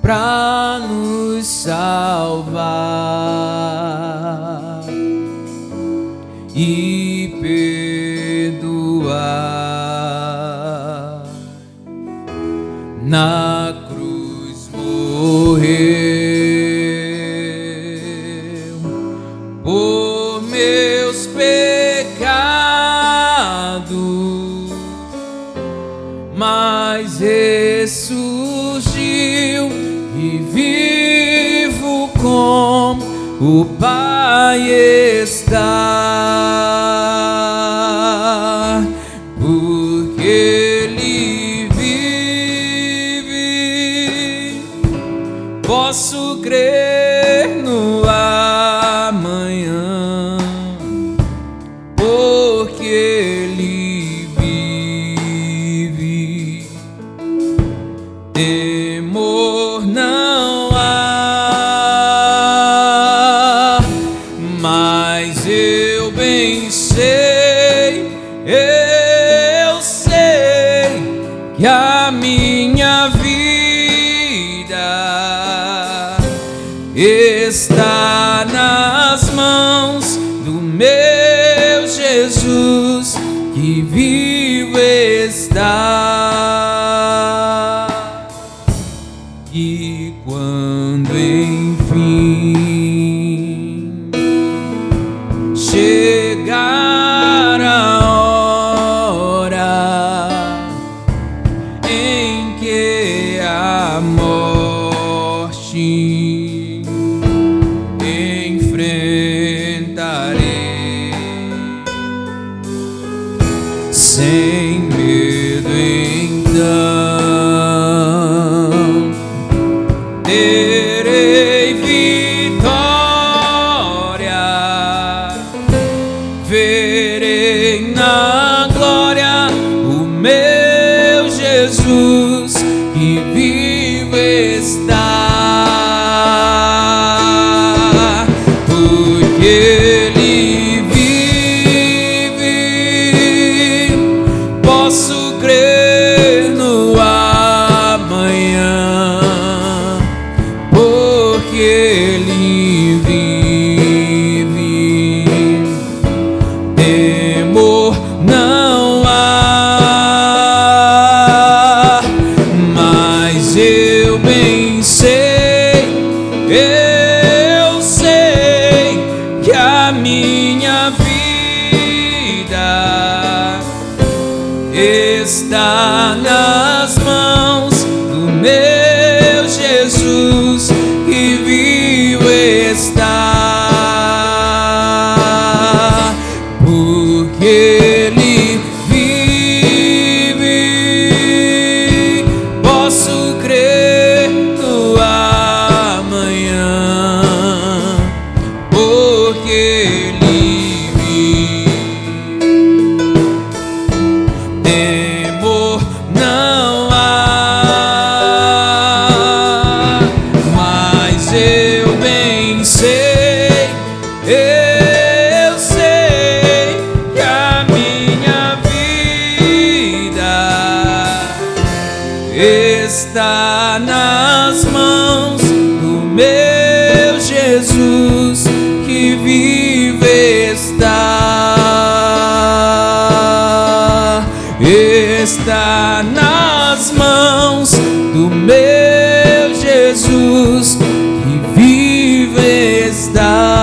pra nos salvar e perdoar. Na cruz morreu por meus pecados, mas ressurgiu e vivo com o Pai está, porque Ele vive. Posso crer no amanhã, porque Ele vive. Temor não há, mas eu bem sei, eu sei que a minha vida está nas mãos do meu Jesus, que vivo está. E quando enfim chegar a hora em que a morte enfrentarei, sem medo então terei vitória, verei na glória o meu Jesus, que vivo está, porque Ele vive. Posso crer no amanhã, porque Ele vive. Temor não há, mas eu bem sei, eu sei que a minha vida está nas mãos do meu Jesus, que vivo está, porque Ele vive. Posso crer no amanhã, porque Ele vive. Temor não há, mas eu bem sei, eu sei que a minha vida está nas mãos do meu Jesus, que vive está, está nas mãos do meu Jesus, que vive está.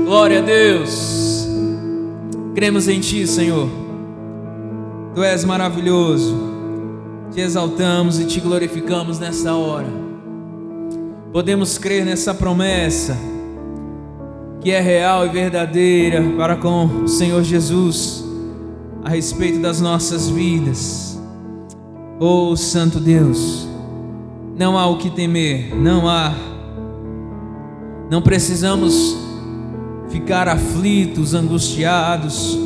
Glória a Deus. Cremos em Ti, Senhor. Tu és maravilhoso. Te exaltamos e Te glorificamos nessa hora. Podemos crer nessa promessa que é real e verdadeira para com o Senhor Jesus a respeito das nossas vidas. Oh, Santo Deus, não há o que temer, não há. Não precisamos ficar aflitos, angustiados,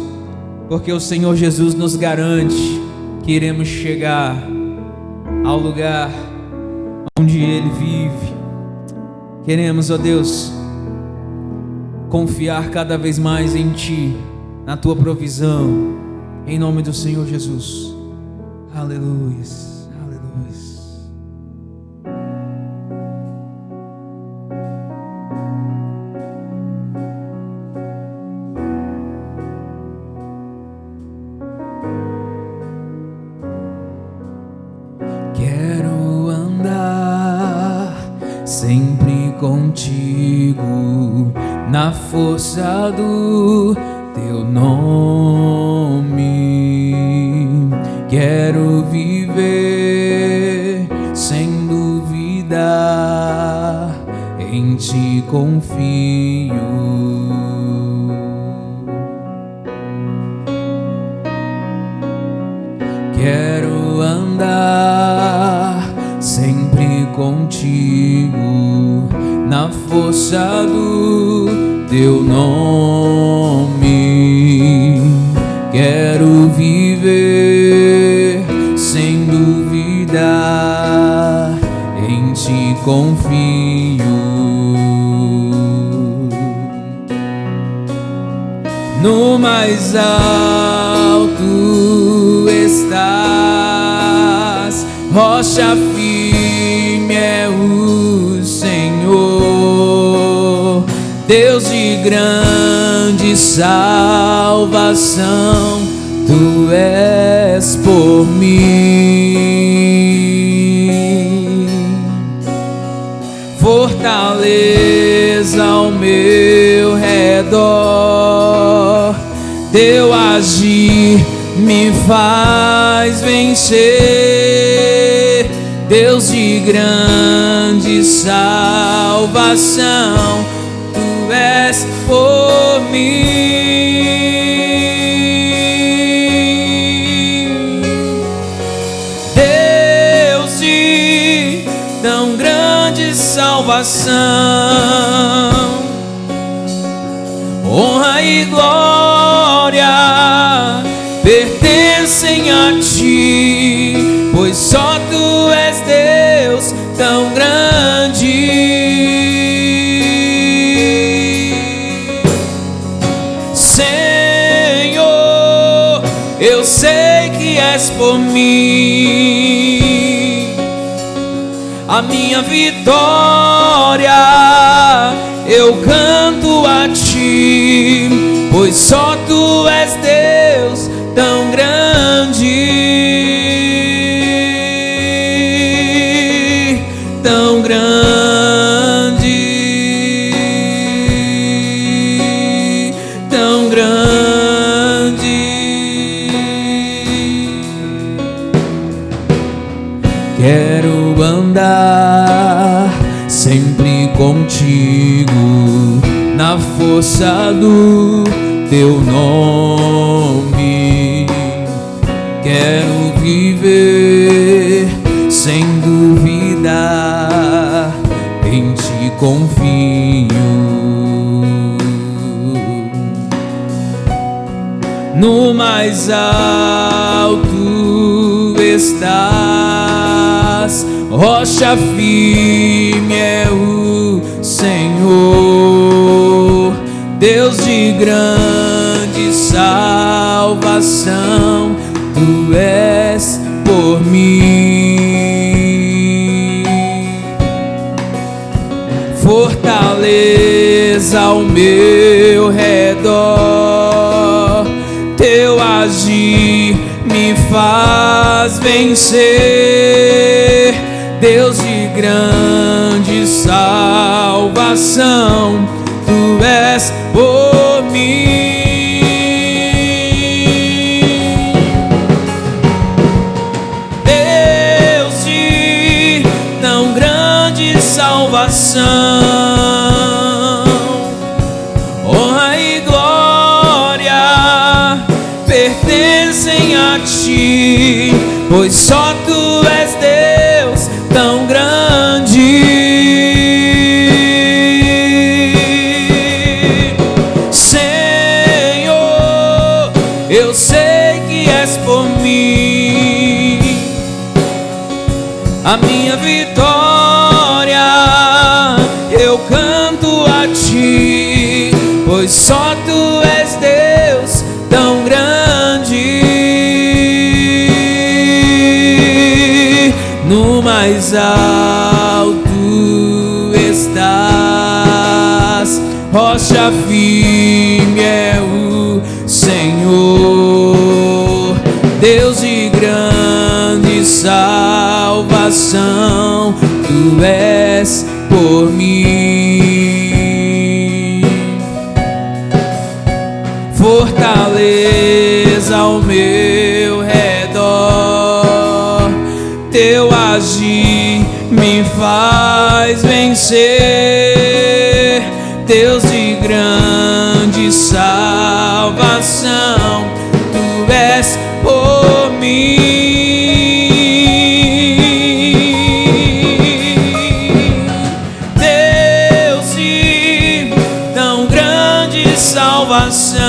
porque o Senhor Jesus nos garante que iremos chegar ao lugar onde Ele vive. Queremos, ó Deus, confiar cada vez mais em Ti, na Tua provisão, em nome do Senhor Jesus. Aleluia, aleluia. Quero andar sempre contigo, na força do Teu nome. Quero viver sem dúvida, em Ti confio. Quero andar sempre contigo, na força do Teu nome. Quero viver sem dúvida, em Ti confio. No mais alto estás, rocha firme é o Senhor, Deus de grande salvação, Tu és por mim. Fortaleza ao meu redor, Teu agir me faz vencer, Deus de grande salvação, Tu és por mim. Deus de tão grande salvação, honra e glória pertencem a Ti, pois só Tu és Deus tão grande. Senhor, eu sei que és por mim a minha vitória, eu canto a Ti, pois só Tu és Deus tão grande, tão grande, tão grande. Quero andar sempre contigo, na força do Teu nome. Quero viver sem dúvida, em Ti confio. No mais alto estás, rocha firme é o Senhor, Deus de grande salvação, Tu és por mim. Fortaleza ao meu redor, Teu agir me faz vencer, Deus de grande salvação, Tu és por mim. Deus de tão grande salvação, honra e glória pertencem a Ti, pois só Tu és Deus tão grande. Senhor, eu sei que és por mim a minha vitória, eu canto a Ti, pois só tu és Deus tão grande. No mais alto estás, rocha firme é o Senhor, Deus de grande salvação, tu és por mim. Fortaleza ao meu redor, teu agir me faz vencer, Deus de grande salvação, tu és por mim. Deus de tão grande salvação,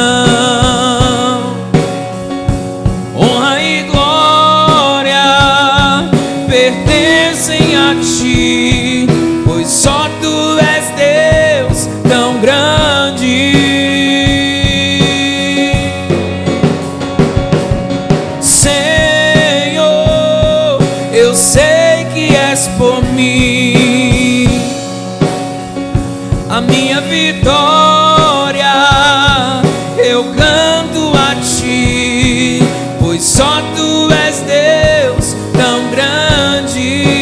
honra e glória pertencem a ti, pois só tu és Deus tão grande. Senhor, eu sei que és por mim a minha vitória, eu canto a ti, pois só tu és Deus tão grande.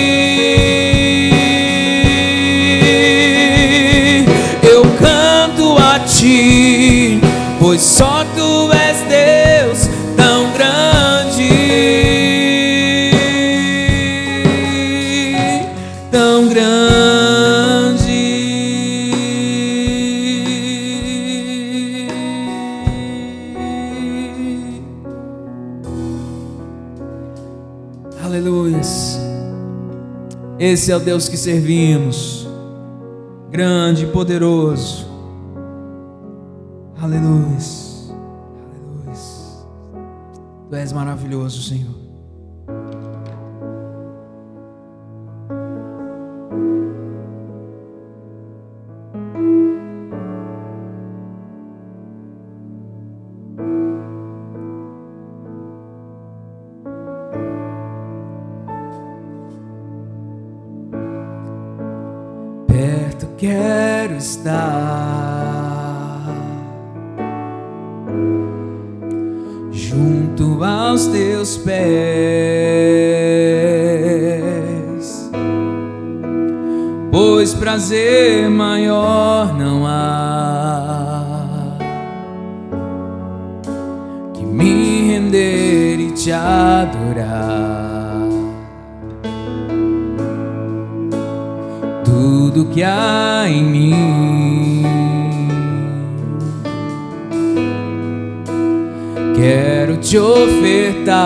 Eu canto a ti, pois só tu és Deus tão grande, tão grande. Aleluias. Esse é o Deus que servimos, grande e poderoso. Aleluias, aleluias. Tu és maravilhoso, Senhor. Perto quero estar, junto aos teus pés, pois prazer maior não há que me render e te adorar. Tudo que há em mim quero te ofertar,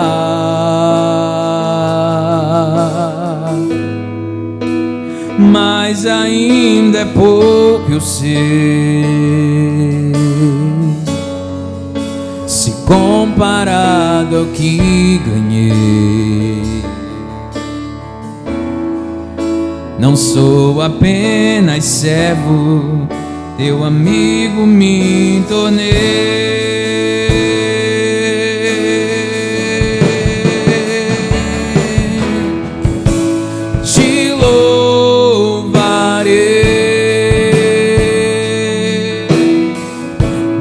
mas ainda é pouco, eu sei, se comparado ao que ganhei. Não sou apenas servo, teu amigo me tornei. Te louvarei,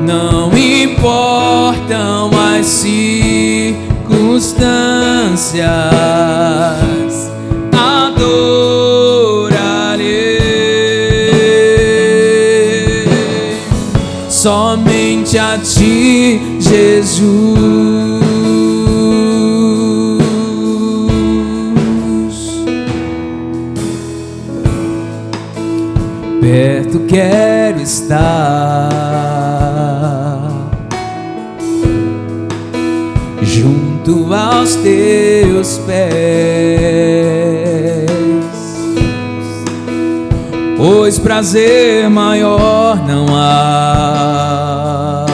não importam as circunstâncias, somente a ti, Jesus. Perto quero estar, junto aos teus pés, pois prazer maior não há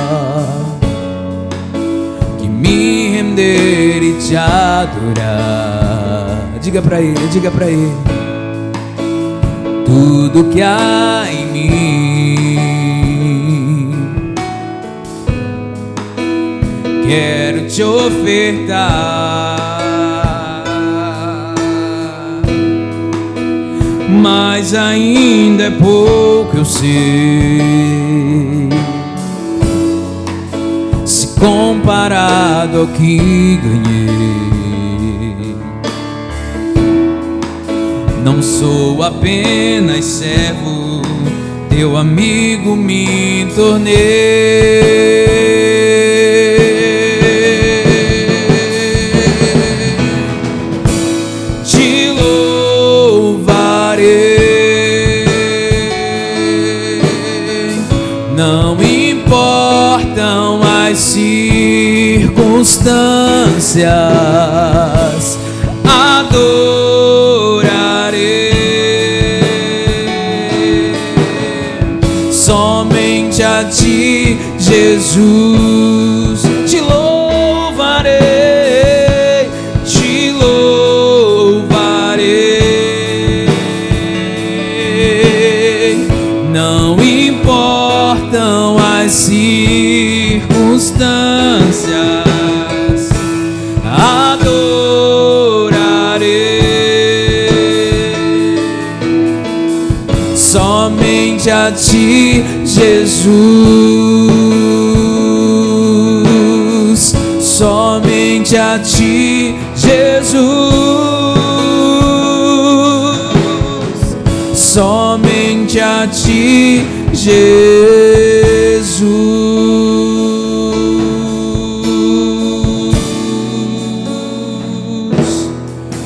que me render e te adorar. Diga pra ele, diga pra ele. Tudo que há em mim quero te ofertar. Mas ainda é pouco, eu sei, se comparado ao que ganhei. Não sou apenas servo, teu amigo me tornei. Não importam as circunstâncias, adorarei somente a ti, Jesus. Te louvarei, te louvarei. Não importam as circunstâncias, adorarei somente a ti, Jesus. Somente a ti, Jesus. Somente a ti, Jesus.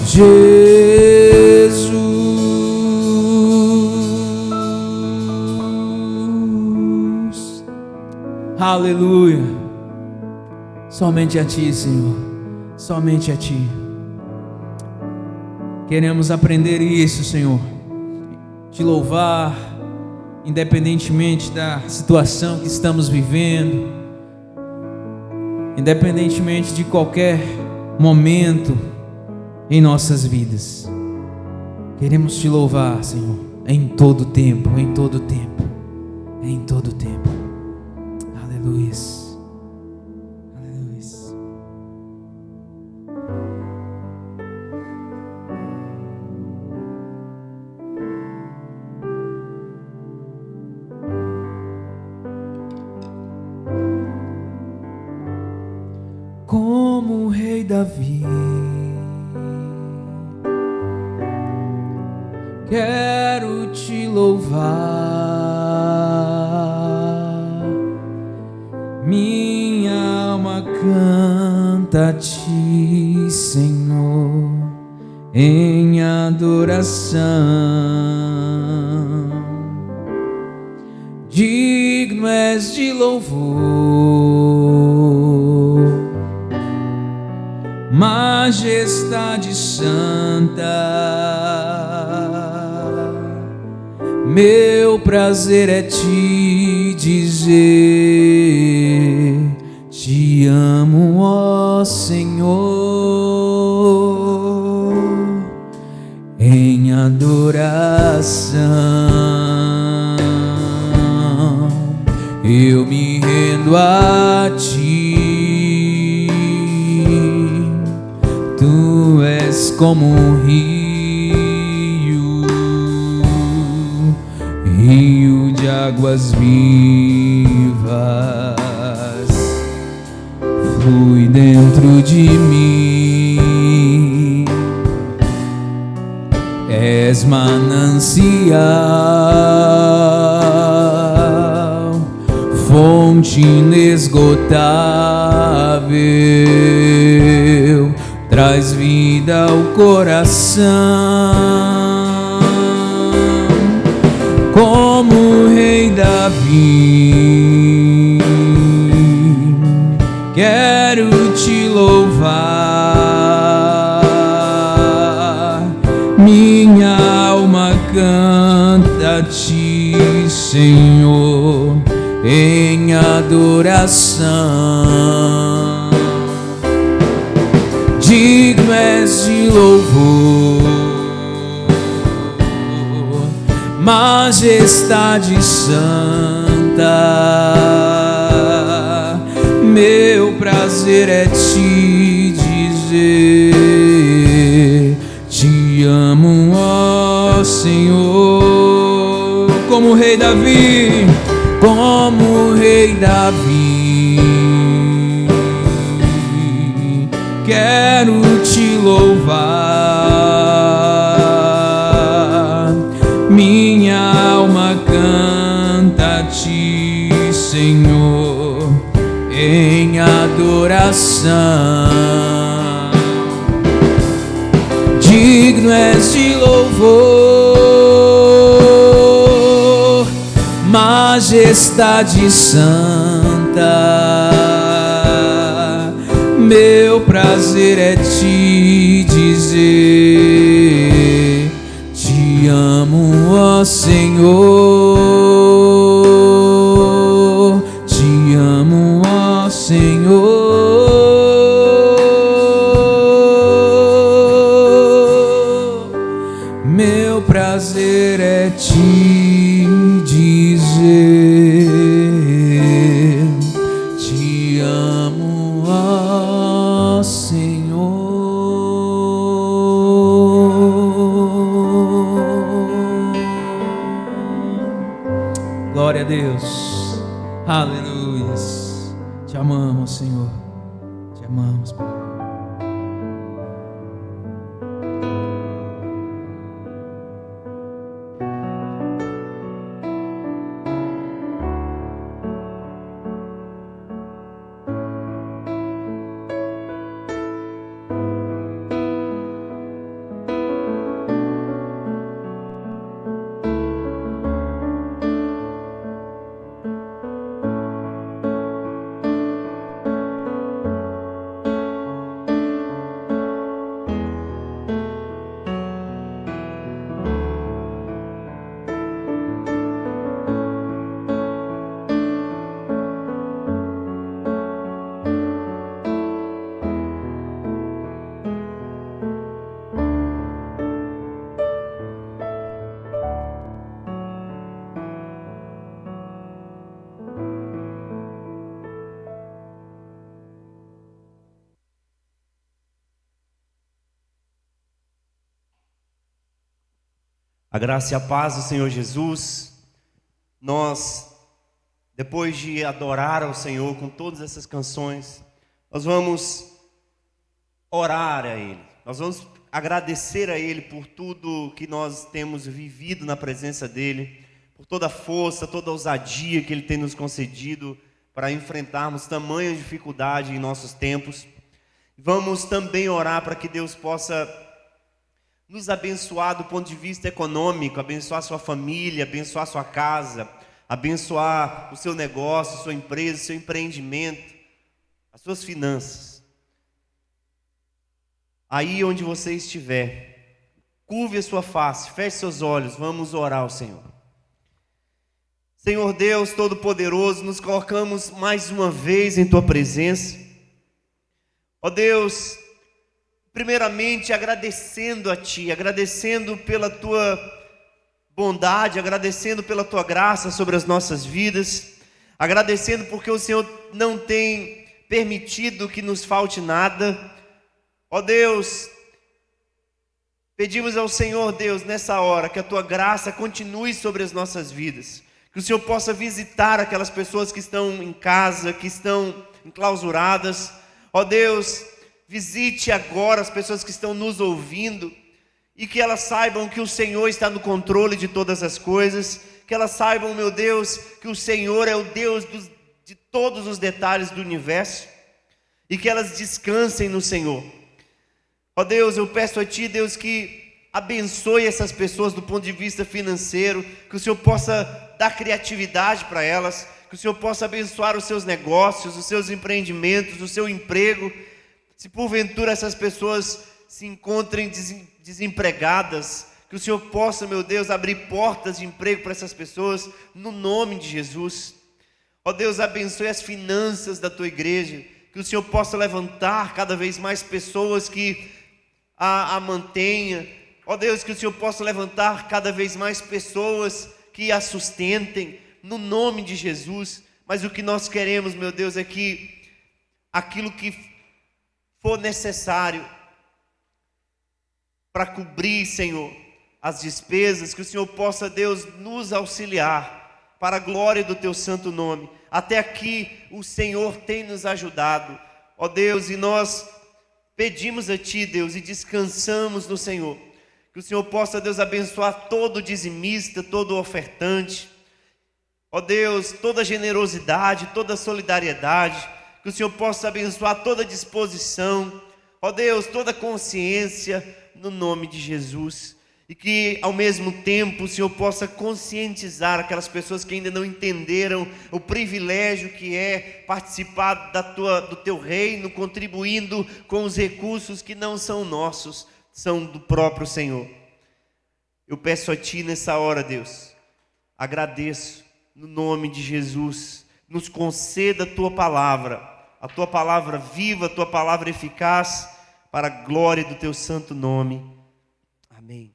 Jesus. Aleluia. Somente a ti, Senhor. Somente a ti. Queremos aprender isso, Senhor. Te louvar, independentemente da situação que estamos vivendo, independentemente de qualquer momento em nossas vidas. Queremos te louvar, Senhor, em todo tempo, em todo tempo, em todo tempo. Aleluia. Aleluia. Como o rei Davi, quero te louvar. Minha alma canta a ti, Senhor, em adoração. Digno és de louvor, majestade santa. Meu prazer é te dizer: te amo, ó Senhor, em adoração. Eu me rendo a ti. Tu és como um rio de águas vivas, flui dentro de mim. És manancial, fonte inesgotável, traz vida ao coração. Como o rei Davi, quero te louvar. Minha alma canta a ti, Senhor, em adoração. Digno és de louvor, majestade santa. Meu prazer prazer é te dizer: te amo, ó Senhor. Como o rei Davi, como o rei Davi, quero te louvar. Minha alma canta a ti, Senhor, em adoração. Digno és de louvor, majestade santa. Meu prazer é te dizer: te amo, ó Senhor. Te amo, ó Senhor. Meu prazer é te dizer: te amo, ó Senhor. Glória a Deus, aleluia. Te amamos, Senhor, te amamos, Pai. A graça e a paz do Senhor Jesus. Nós, depois de adorar ao Senhor com todas essas canções, nós vamos orar a Ele. Nós vamos agradecer a Ele por tudo que nós temos vivido na presença dEle, por toda a força, toda a ousadia que Ele tem nos concedido para enfrentarmos tamanha dificuldade em nossos tempos. Vamos também orar para que Deus possa nos abençoar do ponto de vista econômico, abençoar sua família, abençoar sua casa, abençoar o seu negócio, sua empresa, seu empreendimento, as suas finanças. Aí onde você estiver, curve a sua face, feche seus olhos, vamos orar ao Senhor. Senhor Deus Todo-Poderoso, nos colocamos mais uma vez em Tua presença. Ó Deus, primeiramente agradecendo a Ti, agradecendo pela Tua bondade, agradecendo pela Tua graça sobre as nossas vidas, agradecendo porque o Senhor não tem permitido que nos falte nada. Ó Deus, pedimos ao Senhor, Deus, nessa hora, que a Tua graça continue sobre as nossas vidas, que o Senhor possa visitar aquelas pessoas que estão em casa, que estão enclausuradas. Ó Deus, visite agora as pessoas que estão nos ouvindo e que elas saibam que o Senhor está no controle de todas as coisas, que elas saibam, meu Deus, que o Senhor é o Deus de todos os detalhes do universo e que elas descansem no Senhor. Ó Deus, eu peço a Ti, Deus, que abençoe essas pessoas do ponto de vista financeiro, que o Senhor possa dar criatividade para elas, que o Senhor possa abençoar os seus negócios, os seus empreendimentos, o seu emprego. Se porventura essas pessoas se encontrem desempregadas, que o Senhor possa, meu Deus, abrir portas de emprego para essas pessoas, no nome de Jesus. Ó Deus, abençoe as finanças da Tua igreja, que o Senhor possa levantar cada vez mais pessoas que a mantenha. Ó Deus, que o Senhor possa levantar cada vez mais pessoas que a sustentem, no nome de Jesus. Mas o que nós queremos, meu Deus, é que aquilo que for necessário para cobrir, Senhor, as despesas, que o Senhor possa, Deus, nos auxiliar para a glória do Teu santo nome. Até aqui o Senhor tem nos ajudado, ó Deus, e nós pedimos a Ti, Deus, e descansamos no Senhor. Que o Senhor possa, Deus, abençoar todo dizimista, todo ofertante, ó Deus, toda generosidade, toda solidariedade. Que o Senhor possa abençoar toda disposição, ó Deus, toda consciência, no nome de Jesus. E que ao mesmo tempo o Senhor possa conscientizar aquelas pessoas que ainda não entenderam o privilégio que é participar do Teu reino, contribuindo com os recursos que não são nossos, são do próprio Senhor. Eu peço a Ti nessa hora, Deus, agradeço no nome de Jesus, nos conceda a Tua palavra viva, a Tua palavra eficaz, para a glória do Teu santo nome. Amém.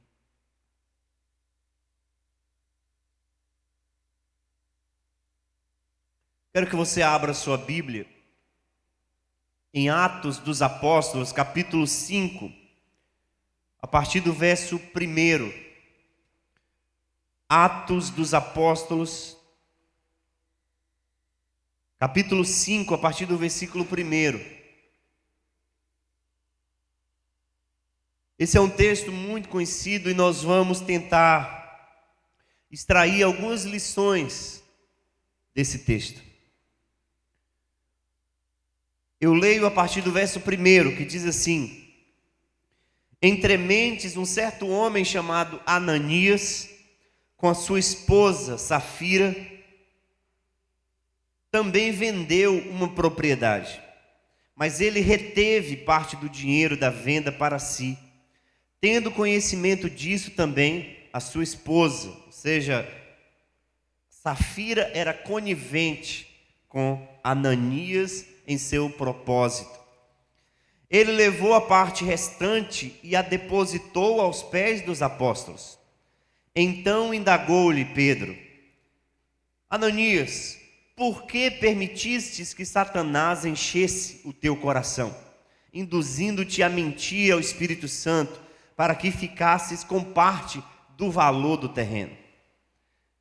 Quero que você abra sua Bíblia em Atos dos Apóstolos, capítulo 5, a partir do verso 1. Atos dos Apóstolos, capítulo 5, a partir do versículo 1. Esse é um texto muito conhecido e nós vamos tentar extrair algumas lições desse texto. Eu leio a partir do verso 1, que diz assim: Entre mentes, um certo homem chamado Ananias, com a sua esposa Safira, também vendeu uma propriedade, mas ele reteve parte do dinheiro da venda para si. Tendo conhecimento disso também a sua esposa, ou seja, Safira era conivente com Ananias em seu propósito. Ele levou a parte restante e a depositou aos pés dos apóstolos. Então indagou-lhe Pedro: Ananias, por que permitistes que Satanás enchesse o teu coração, induzindo-te a mentir ao Espírito Santo, para que ficasses com parte do valor do terreno?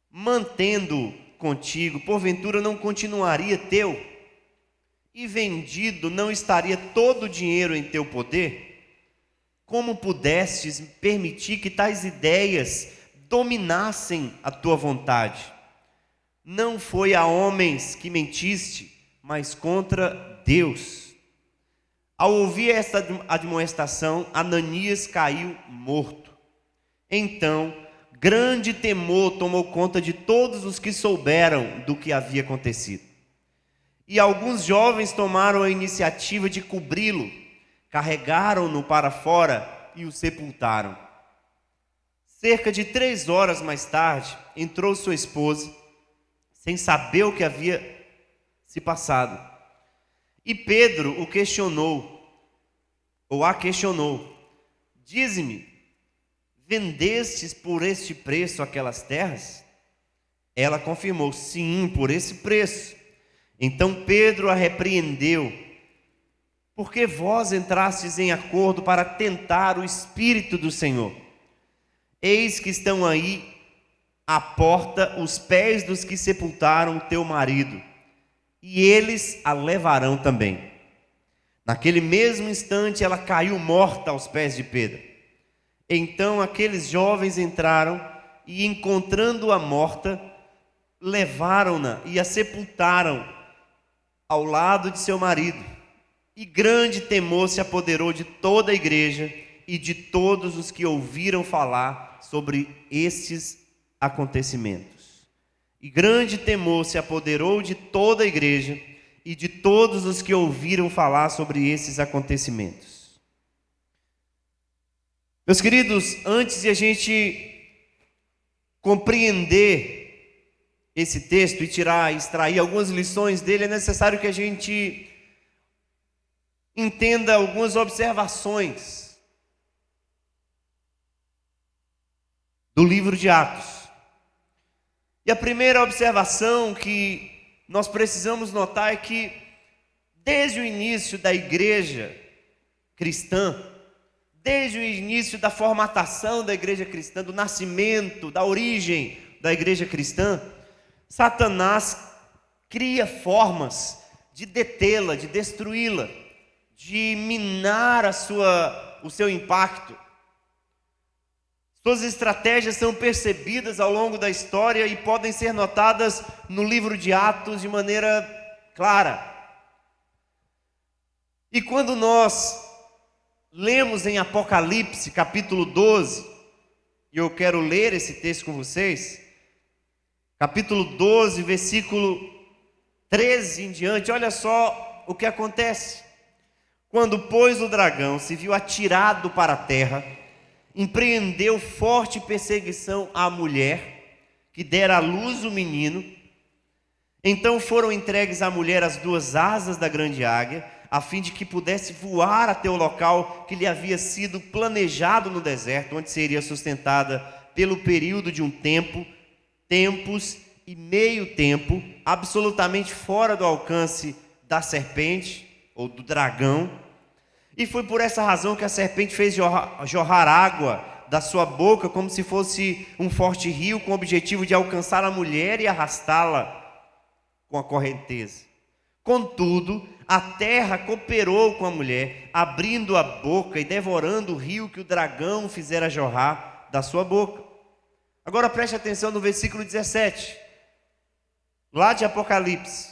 Mantendo contigo, porventura não continuaria teu? E vendido, não estaria todo o dinheiro em teu poder? Como pudestes permitir que tais ideias dominassem a tua vontade? Não foi a homens que mentiste, mas contra Deus. Ao ouvir esta admoestação, Ananias caiu morto. Então, grande temor tomou conta de todos os que souberam do que havia acontecido. E alguns jovens tomaram a iniciativa de cobri-lo, carregaram-no para fora e o sepultaram. Cerca de 3 horas mais tarde, entrou sua esposa, sem saber o que havia se passado. E Pedro a questionou: Dize-me, vendestes por este preço aquelas terras? Ela confirmou: sim, por esse preço. Então Pedro a repreendeu: por que vós entrastes em acordo para tentar o Espírito do Senhor? Eis que estão aí à porta os pés dos que sepultaram o teu marido, e eles a levarão também. Naquele mesmo instante ela caiu morta aos pés de Pedro. Então aqueles jovens entraram e, encontrando-a morta, levaram-na e a sepultaram ao lado de seu marido. E grande temor se apoderou de toda a igreja e de todos os que ouviram falar sobre estes acontecimentos. E grande temor se apoderou de toda a igreja e de todos os que ouviram falar sobre esses acontecimentos. Meus queridos, antes de a gente compreender esse texto e extrair algumas lições dele, é necessário que a gente entenda algumas observações do livro de Atos. E a primeira observação que nós precisamos notar é que Desde o início da igreja cristã, desde o início da formatação da igreja cristã, do nascimento, da origem da igreja cristã, Satanás cria formas de detê-la, de destruí-la, de minar o seu impacto. Suas estratégias são percebidas ao longo da história e podem ser notadas no livro de Atos de maneira clara. E quando nós lemos em Apocalipse, capítulo 12, e eu quero ler esse texto com vocês, capítulo 12, versículo 13 em diante, olha só o que acontece. Quando, pois, o dragão se viu atirado para a terra, empreendeu forte perseguição à mulher, que dera à luz o menino. Então foram entregues à mulher as duas asas da grande águia, a fim de que pudesse voar até o local que lhe havia sido planejado no deserto, onde seria sustentada pelo período de um tempo, tempos e meio tempo, absolutamente fora do alcance da serpente ou do dragão. E foi por essa razão que a serpente fez jorrar água da sua boca, como se fosse um forte rio, com o objetivo de alcançar a mulher e arrastá-la com a correnteza. Contudo, a terra cooperou com a mulher, abrindo a boca e devorando o rio que o dragão fizera jorrar da sua boca. Agora preste atenção no versículo 17, lá de Apocalipse.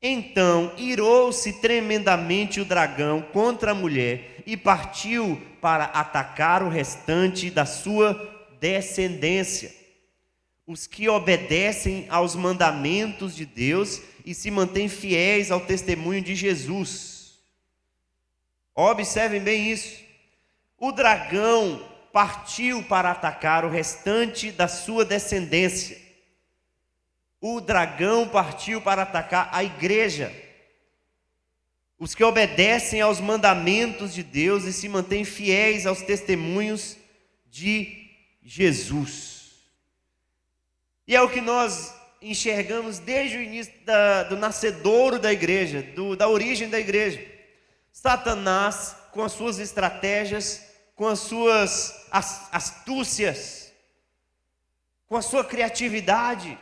Então irou-se tremendamente o dragão contra a mulher e partiu para atacar o restante da sua descendência, os que obedecem aos mandamentos de Deus e se mantêm fiéis ao testemunho de Jesus. Observem bem isso. O dragão partiu para atacar o restante da sua descendência. O dragão partiu para atacar a igreja, os que obedecem aos mandamentos de Deus e se mantêm fiéis aos testemunhos de Jesus. E é o que nós enxergamos desde o início do nascedouro da igreja, da origem da igreja. Satanás, com as suas estratégias, com as suas astúcias, com a sua criatividade,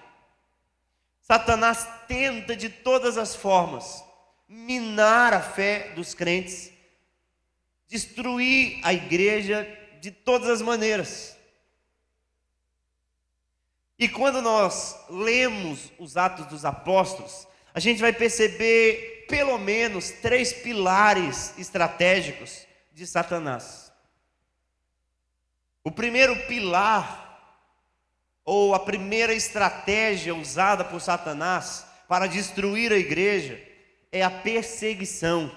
Satanás tenta de todas as formas minar a fé dos crentes, destruir a igreja de todas as maneiras. E quando nós lemos os Atos dos Apóstolos, a gente vai perceber pelo menos 3 pilares estratégicos de Satanás. O primeiro pilar, ou a primeira estratégia usada por Satanás para destruir a igreja, é a perseguição.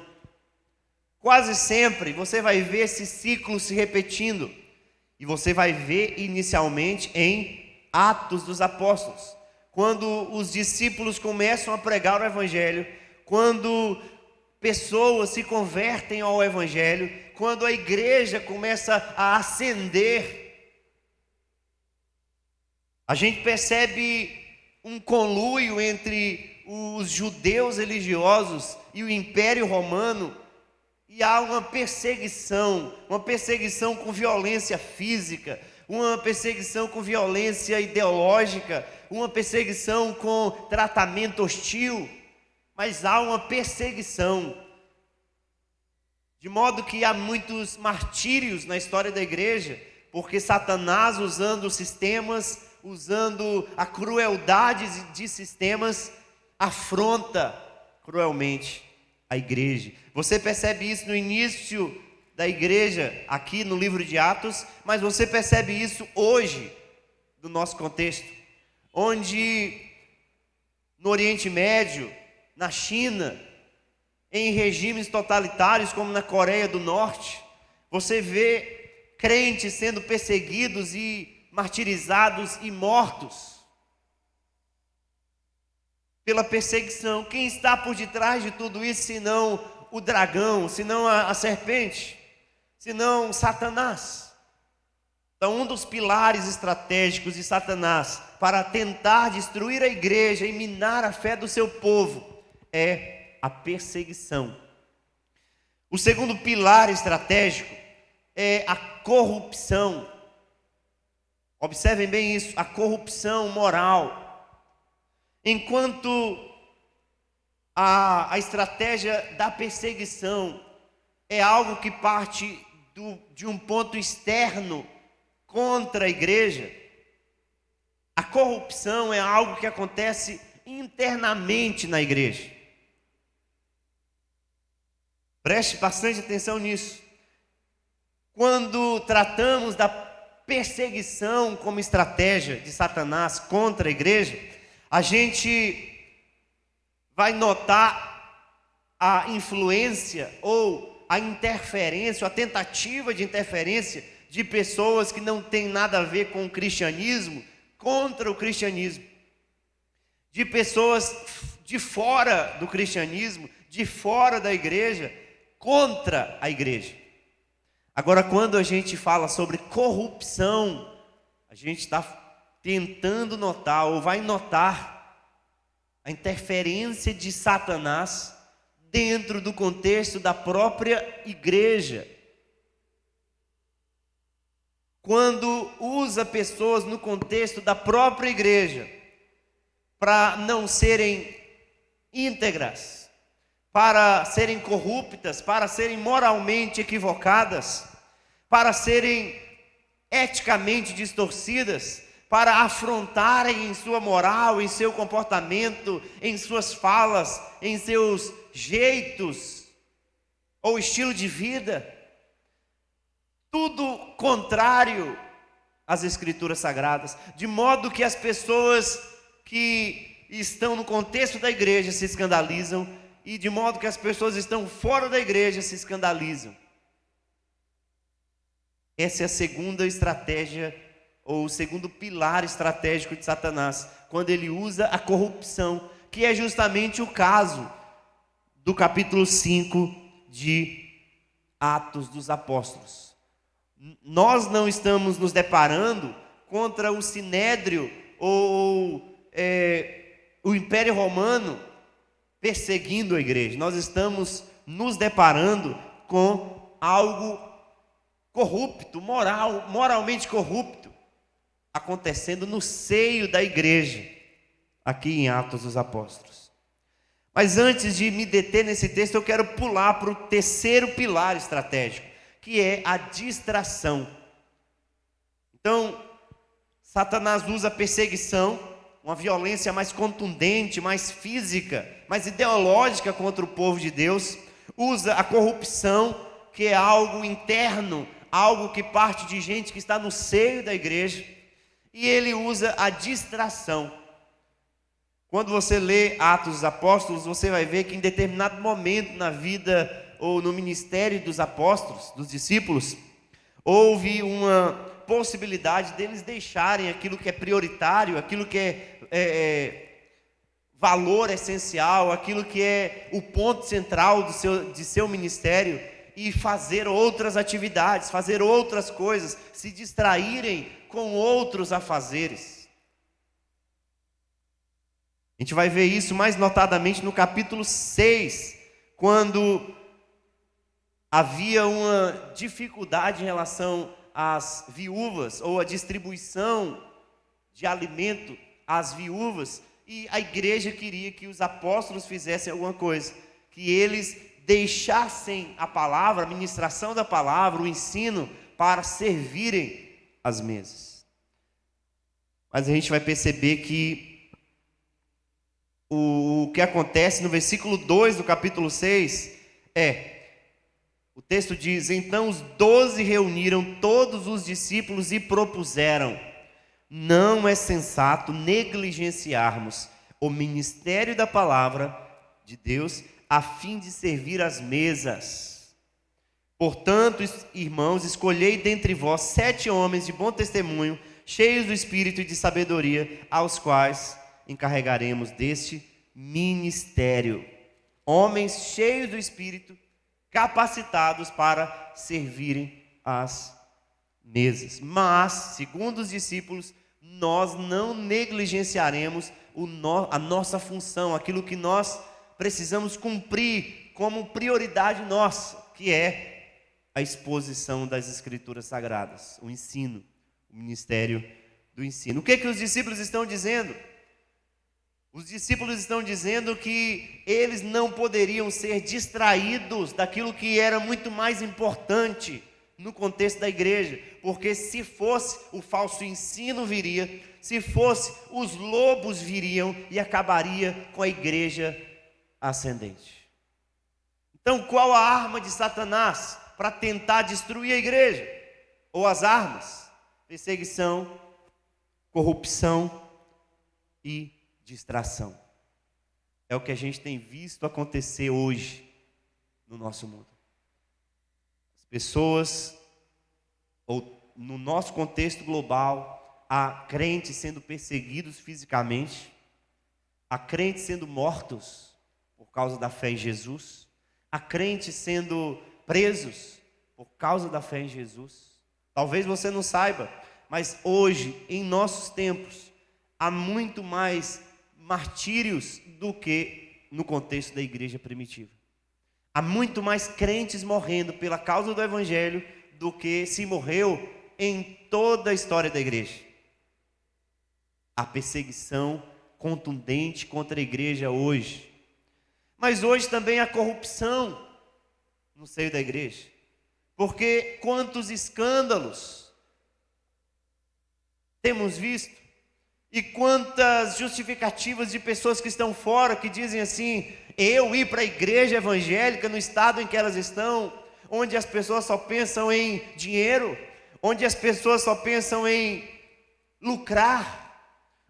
Quase sempre você vai ver esse ciclo se repetindo, e você vai ver inicialmente em Atos dos Apóstolos, quando os discípulos começam a pregar o Evangelho, quando pessoas se convertem ao Evangelho, quando a igreja começa a ascender. A gente percebe um conluio entre os judeus religiosos e o Império Romano, e há uma perseguição com violência física, uma perseguição com violência ideológica, uma perseguição com tratamento hostil, mas há uma perseguição, de modo que há muitos martírios na história da igreja, porque Satanás, usando sistemas, usando a crueldade de sistemas, afronta cruelmente a igreja. Você percebe isso no início da igreja, aqui no livro de Atos, mas você percebe isso hoje, no nosso contexto, onde no Oriente Médio, na China, em regimes totalitários como na Coreia do Norte, você vê crentes sendo perseguidos e martirizados e mortos pela perseguição. Quem está por detrás de tudo isso, senão o dragão, senão a serpente, senão Satanás? Então, um dos pilares estratégicos de Satanás para tentar destruir a igreja e minar a fé do seu povo é a perseguição. O segundo pilar estratégico é a corrupção. Observem bem isso, a corrupção moral. Enquanto a estratégia da perseguição é algo que parte de um ponto externo contra a igreja, a corrupção é algo que acontece internamente na igreja. Preste bastante atenção nisso. Quando tratamos da perseguição como estratégia de Satanás contra a igreja, a gente vai notar a influência ou a interferência, a tentativa de interferência de pessoas que não têm nada a ver com o cristianismo, contra o cristianismo, de pessoas de fora do cristianismo, de fora da igreja, contra a igreja. Agora, quando a gente fala sobre corrupção, a gente está tentando notar, ou vai notar, a interferência de Satanás dentro do contexto da própria igreja. Quando usa pessoas no contexto da própria igreja, para não serem íntegras, para serem corruptas, para serem moralmente equivocadas, para serem eticamente distorcidas, para afrontarem em sua moral, em seu comportamento, em suas falas, em seus jeitos ou estilo de vida, tudo contrário às Escrituras Sagradas, de modo que as pessoas que estão no contexto da igreja se escandalizam, e de modo que as pessoas que estão fora da igreja se escandalizam. Essa é a segunda estratégia, ou o segundo pilar estratégico de Satanás, quando ele usa a corrupção, que é justamente o caso do capítulo 5 de Atos dos Apóstolos. Nós não estamos nos deparando contra o Sinédrio ou o Império Romano perseguindo a igreja. Nós estamos nos deparando com algo corrupto, moralmente corrupto, acontecendo no seio da igreja, aqui em Atos dos Apóstolos. Mas antes de me deter nesse texto, eu quero pular para o terceiro pilar estratégico, que é a distração. Então, Satanás usa a perseguição, uma violência mais contundente, mais física, mais ideológica contra o povo de Deus. Usa a corrupção, que é algo interno, algo que parte de gente que está no seio da igreja. E ele usa a distração. Quando você lê Atos dos Apóstolos, você vai ver que em determinado momento na vida ou no ministério dos apóstolos, dos discípulos, houve uma possibilidade deles deixarem aquilo que é prioritário, aquilo que é valor essencial, aquilo que é o ponto central de seu ministério, e fazer outras atividades, fazer outras coisas, se distraírem com outros afazeres. A gente vai ver isso mais notadamente no capítulo 6, quando havia uma dificuldade em relação às viúvas, ou a distribuição de alimento às viúvas, e a igreja queria que os apóstolos fizessem alguma coisa, que eles deixassem a palavra, a ministração da palavra, o ensino, para servirem as mesas. Mas a gente vai perceber que o que acontece no versículo 2 do capítulo 6 o texto diz: então os 12 reuniram todos os discípulos e propuseram: não é sensato negligenciarmos o ministério da palavra de Deus a fim de servir às mesas. Portanto, irmãos, escolhei dentre vós 7 homens de bom testemunho, cheios do espírito e de sabedoria, aos quais encarregaremos deste ministério. Homens cheios do espírito, capacitados para servirem às mesas. Mas, segundo os discípulos, nós não negligenciaremos a nossa função, aquilo que nós precisamos cumprir como prioridade nossa, que é a exposição das Escrituras Sagradas, o ensino, o ministério do ensino. O que os discípulos estão dizendo? Os discípulos estão dizendo que eles não poderiam ser distraídos daquilo que era muito mais importante no contexto da igreja, porque se fosse, o falso ensino viria, se fosse, os lobos viriam e acabaria com a igreja ascendente. Então, qual a arma de Satanás para tentar destruir a igreja? Ou as armas? Perseguição, corrupção e distração. É o que a gente tem visto acontecer hoje no nosso mundo. As pessoas, ou no nosso contexto global, há crentes sendo perseguidos fisicamente, há crentes sendo mortos por causa da fé em Jesus, há crentes sendo presos por causa da fé em Jesus. Talvez você não saiba, mas hoje, em nossos tempos, há muito mais martírios do que no contexto da igreja primitiva. Há muito mais crentes morrendo pela causa do evangelho do que se morreu em toda a história da igreja. A perseguição contundente contra a igreja hoje. Mas hoje também há corrupção no seio da igreja. Porque quantos escândalos temos visto, e quantas justificativas de pessoas que estão fora, que dizem assim: eu ir para a igreja evangélica no estado em que elas estão, onde as pessoas só pensam em dinheiro, onde as pessoas só pensam em lucrar,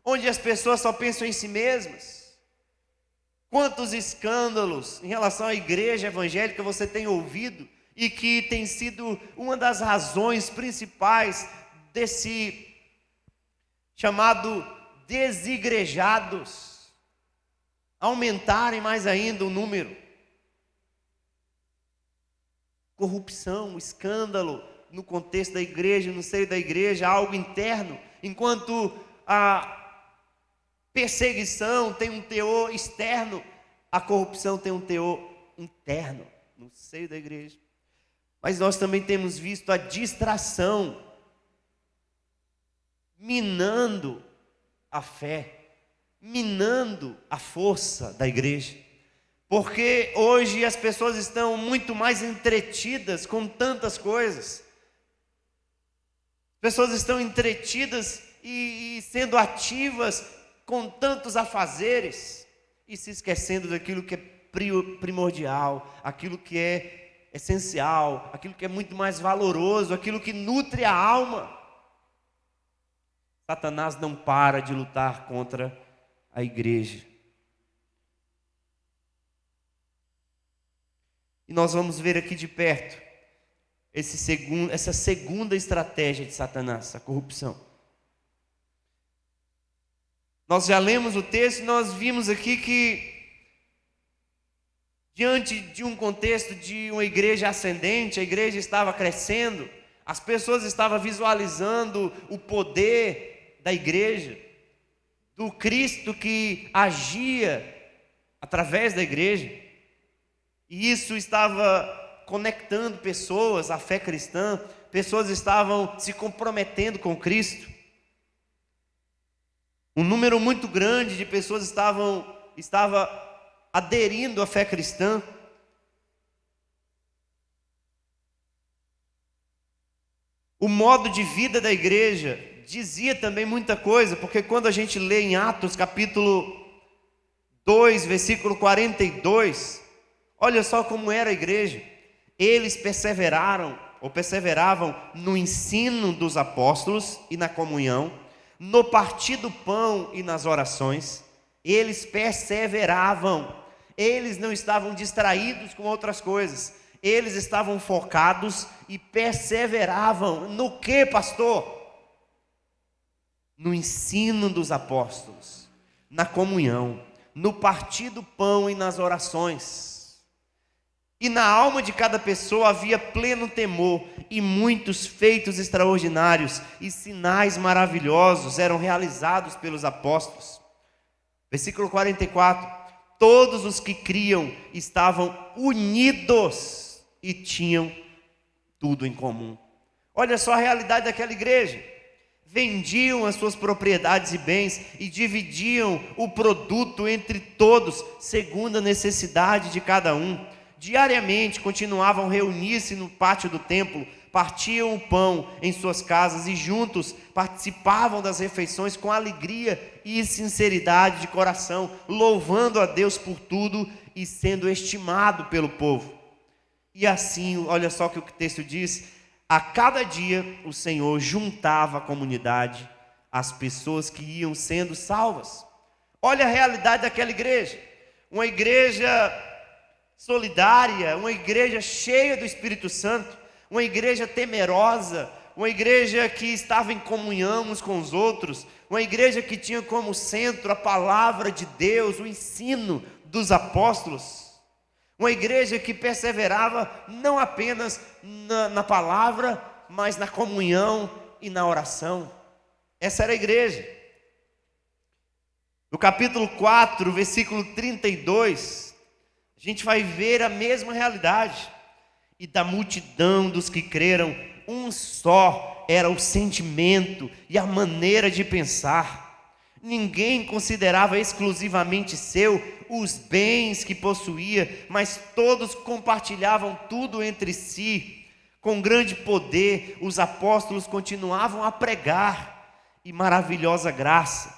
onde as pessoas só pensam em si mesmas. Quantos escândalos em relação à igreja evangélica você tem ouvido, e que tem sido uma das razões principais desse chamado desigrejados aumentarem mais ainda o número. Corrupção, escândalo no contexto da igreja, no seio da igreja, algo interno, enquanto a perseguição tem um teor externo, a corrupção tem um teor interno no seio da igreja. Mas nós também temos visto a distração minando a fé, minando a força da igreja, porque hoje as pessoas estão muito mais entretidas com tantas coisas, pessoas estão entretidas e sendo ativas com tantos afazeres, e se esquecendo daquilo que é primordial, aquilo que é essencial, aquilo que é muito mais valoroso, aquilo que nutre a alma. Satanás não para de lutar contra a igreja. E nós vamos ver aqui de perto essa segunda estratégia de Satanás, a corrupção. Nós já lemos o texto e nós vimos aqui que, diante de um contexto de uma igreja ascendente, a igreja estava crescendo, as pessoas estavam visualizando o poder da igreja, do Cristo que agia através da igreja, e isso estava conectando pessoas à fé cristã, pessoas estavam se comprometendo com Cristo. Um número muito grande de pessoas estava aderindo à fé cristã. O modo de vida da igreja dizia também muita coisa, porque quando a gente lê em Atos capítulo 2, versículo 42, olha só como era a igreja. Eles perseveravam no ensino dos apóstolos e na comunhão, no partir do pão e nas orações. Eles perseveravam, eles não estavam distraídos com outras coisas, eles estavam focados e perseveravam no que, pastor? No ensino dos apóstolos, na comunhão, no partir do pão e nas orações. E na alma de cada pessoa havia pleno temor, e muitos feitos extraordinários e sinais maravilhosos eram realizados pelos apóstolos. Versículo 44. todos os que criam estavam unidos e tinham tudo em comum. Olha só a realidade daquela igreja. Vendiam as suas propriedades e bens e dividiam o produto entre todos, segundo a necessidade de cada um. Diariamente continuavam a reunir-se no pátio do templo, partiam o pão em suas casas e juntos participavam das refeições com alegria e sinceridade de coração, louvando a Deus por tudo e sendo estimado pelo povo. E assim, olha só o que o texto diz: a cada dia o Senhor juntava a comunidade, as pessoas que iam sendo salvas. Olha a realidade daquela igreja, uma igreja solidária, uma igreja cheia do Espírito Santo, uma igreja temerosa, uma igreja que estava em comunhão uns com os outros, uma igreja que tinha como centro a palavra de Deus, o ensino dos apóstolos, uma igreja que perseverava não apenas na palavra, mas na comunhão e na oração. Essa era a igreja. No capítulo 4, versículo 32, a gente vai ver a mesma realidade. E da multidão dos que creram, um só era o sentimento e a maneira de pensar. Ninguém considerava exclusivamente seu os bens que possuía, mas todos compartilhavam tudo entre si. Com grande poder, os apóstolos continuavam a pregar, e maravilhosa graça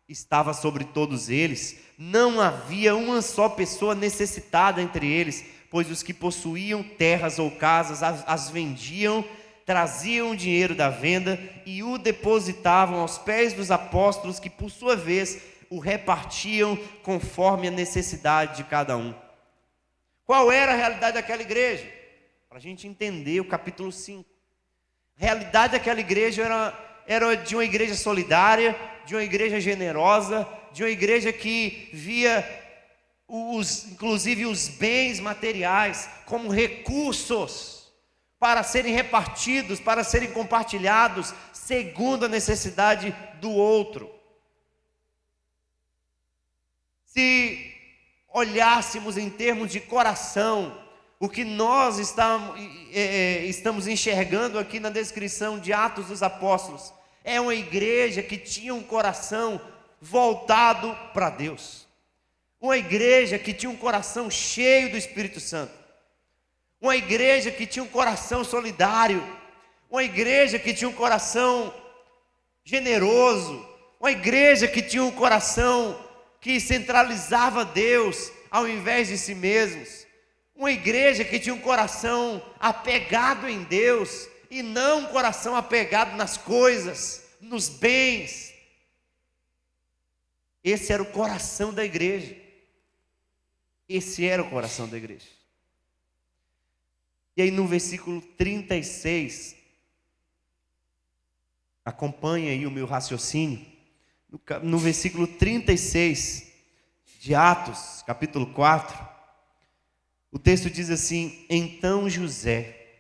estava sobre todos eles. Não havia uma só pessoa necessitada entre eles, pois os que possuíam terras ou casas as vendiam, traziam o dinheiro da venda e o depositavam aos pés dos apóstolos, que por sua vez o repartiam conforme a necessidade de cada um. Qual era a realidade daquela igreja? Para a gente entender o capítulo 5. A realidade daquela igreja era de uma igreja solidária, de uma igreja generosa, de uma igreja que via inclusive os bens materiais como recursos para serem repartidos, para serem compartilhados segundo a necessidade do outro. Se olhássemos em termos de coração, o que nós estamos enxergando aqui na descrição de Atos dos Apóstolos é uma igreja que tinha um coração voltado para Deus. Uma igreja que tinha um coração cheio do Espírito Santo. Uma igreja que tinha um coração solidário. Uma igreja que tinha um coração generoso. Uma igreja que tinha um coração que centralizava Deus ao invés de si mesmos. Uma igreja que tinha um coração apegado em Deus e não um coração apegado nas coisas, nos bens. Esse era o coração da igreja. Esse era o coração da igreja. E aí no versículo 36, acompanha aí o meu raciocínio. No versículo 36 de Atos, capítulo 4, o texto diz assim: então José,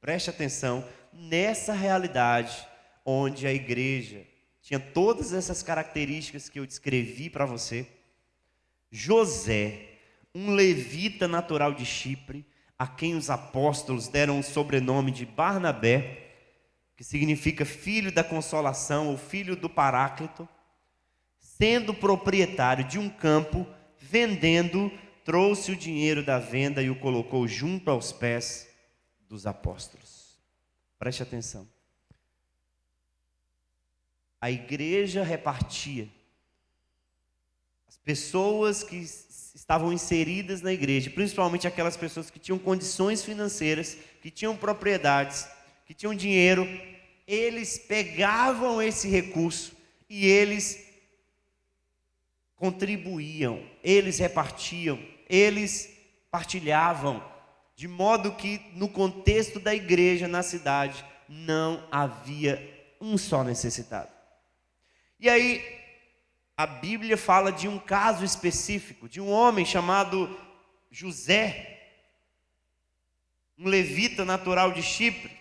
preste atenção, nessa realidade onde a igreja tinha todas essas características que eu descrevi para você, José, um levita natural de Chipre, a quem os apóstolos deram o sobrenome de Barnabé, que significa filho da consolação ou filho do Paráclito, sendo proprietário de um campo, vendendo, trouxe o dinheiro da venda e o colocou junto aos pés dos apóstolos. Preste atenção. A igreja repartia. As pessoas que estavam inseridas na igreja, principalmente aquelas pessoas que tinham condições financeiras, que tinham propriedades, que tinham dinheiro, eles pegavam esse recurso e eles contribuíam, eles repartiam, eles partilhavam, de modo que no contexto da igreja na cidade não havia um só necessitado. E aí a Bíblia fala de um caso específico, de um homem chamado José, um levita natural de Chipre,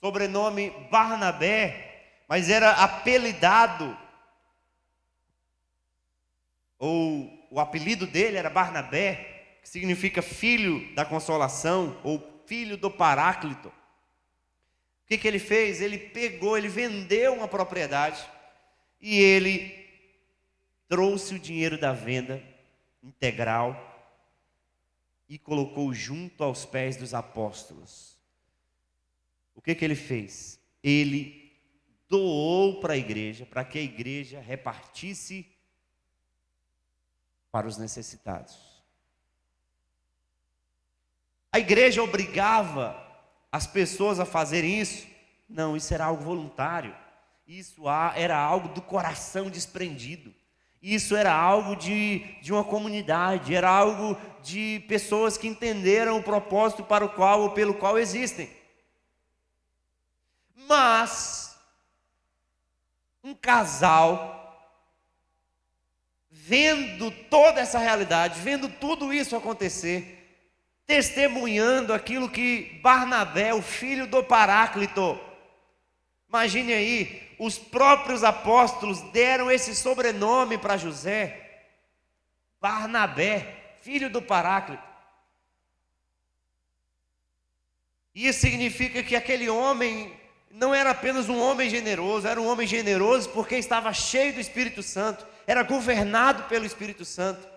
sobrenome Barnabé, mas era apelidado ou o apelido dele era Barnabé, que significa filho da consolação, ou filho do Paráclito. O que ele fez? Ele pegou, ele vendeu uma propriedade, e ele trouxe o dinheiro da venda integral e colocou junto aos pés dos apóstolos. O que ele fez? Ele doou para a igreja, para que a igreja repartisse para os necessitados. A igreja obrigava as pessoas a fazerem isso? Não, isso era algo voluntário. Isso era algo do coração desprendido. Isso era algo de uma comunidade, era algo de pessoas que entenderam o propósito para o qual ou pelo qual existem. Mas um casal, vendo toda essa realidade, vendo tudo isso acontecer, testemunhando aquilo que Barnabé, o filho do Paráclito, imagine aí, os próprios apóstolos deram esse sobrenome para José, Barnabé, filho do Paráclito. Isso significa que aquele homem não era apenas um homem generoso, era um homem generoso porque estava cheio do Espírito Santo, era governado pelo Espírito Santo.